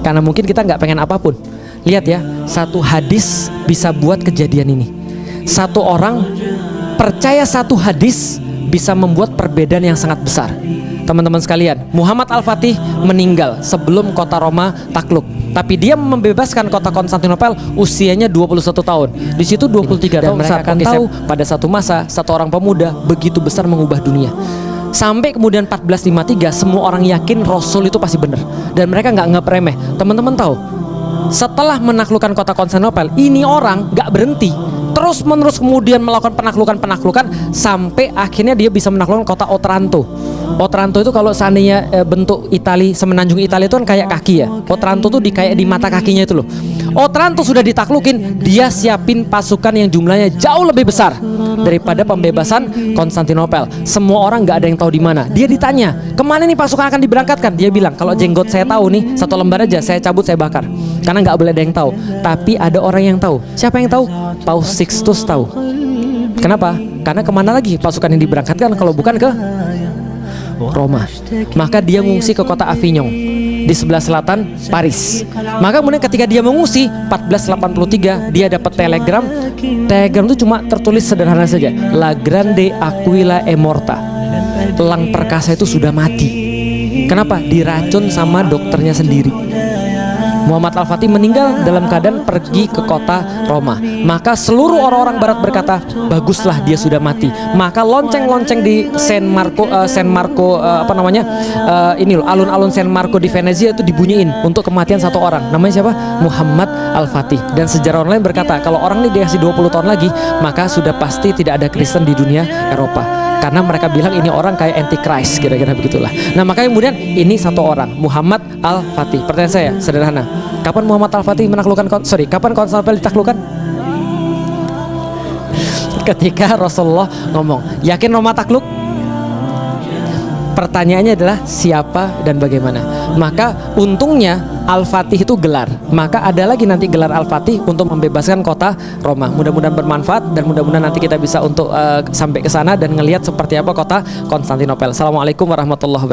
Karena mungkin kita nggak pengen apapun. Lihat ya, satu hadis bisa buat kejadian ini. Satu orang percaya satu hadis bisa membuat perbedaan yang sangat besar. Teman-teman sekalian, Muhammad Al-Fatih meninggal sebelum kota Roma takluk. Tapi dia membebaskan kota Konstantinopel usianya 21 tahun. Di situ 23 tahun mereka akan tahu pada satu masa satu orang pemuda begitu besar mengubah dunia. Sampai kemudian 1453 semua orang yakin Rasul itu pasti benar. Dan mereka nggak remeh. Teman-teman tahu, setelah menaklukkan kota Konstantinopel, ini orang nggak berhenti. Terus menerus kemudian melakukan penaklukan sampai akhirnya dia bisa menaklukkan kota Otranto. Otranto itu kalau seandainya bentuk Itali, semenanjung Italia itu kan kayak kaki ya. Otranto tuh kayak di mata kakinya itu loh. Otranto sudah ditaklukin, dia siapin pasukan yang jumlahnya jauh lebih besar daripada pembebasan Konstantinopel. Semua orang nggak ada yang tahu di mana. Dia ditanya, kemana nih pasukan akan diberangkatkan? Dia bilang, kalau jenggot saya tahu nih, 1 lembar aja saya cabut, saya bakar. Karena nggak boleh ada yang tahu. Tapi ada orang yang tahu. Siapa yang tahu? Paus Sixtus tahu. Kenapa? Karena kemana lagi pasukan yang diberangkatkan kalau bukan ke Roma. Maka dia ngungsi ke kota Avignon di sebelah selatan Paris. Maka kemudian ketika dia mengungsi 1483, dia dapat telegram. Telegram itu cuma tertulis sederhana saja, La Grande Aquila è morta. Elang perkasa itu sudah mati. Kenapa? Diracun sama dokternya sendiri. Muhammad Al-Fatih meninggal dalam keadaan pergi ke kota Roma. Maka seluruh orang-orang barat berkata, baguslah dia sudah mati. Maka lonceng-lonceng di San Marco ini loh, alun-alun San Marco di Venezia itu dibunyiin untuk kematian satu orang. Namanya siapa? Muhammad Al-Fatih. Dan sejarah online berkata, kalau orang ini dikasih 20 tahun lagi, maka sudah pasti tidak ada Kristen di dunia Eropa. Karena mereka bilang ini orang kayak antichrist, kira-kira begitulah. Nah, makanya kemudian ini satu orang, Muhammad Al-Fatih. Pertanyaan saya sederhana, kapan Muhammad Al-Fatih menaklukkan kapan Konstantinopel ditaklukkan? Ketika Rasulullah ngomong, yakin Roma takluk? Pertanyaannya adalah siapa dan bagaimana. Maka untungnya Al-Fatih itu gelar. Maka ada lagi nanti gelar Al-Fatih untuk membebaskan kota Roma. Mudah-mudahan bermanfaat dan mudah-mudahan nanti kita bisa untuk sampai ke sana dan ngelihat seperti apa kota Konstantinopel. Assalamualaikum warahmatullahi wabarakatuh.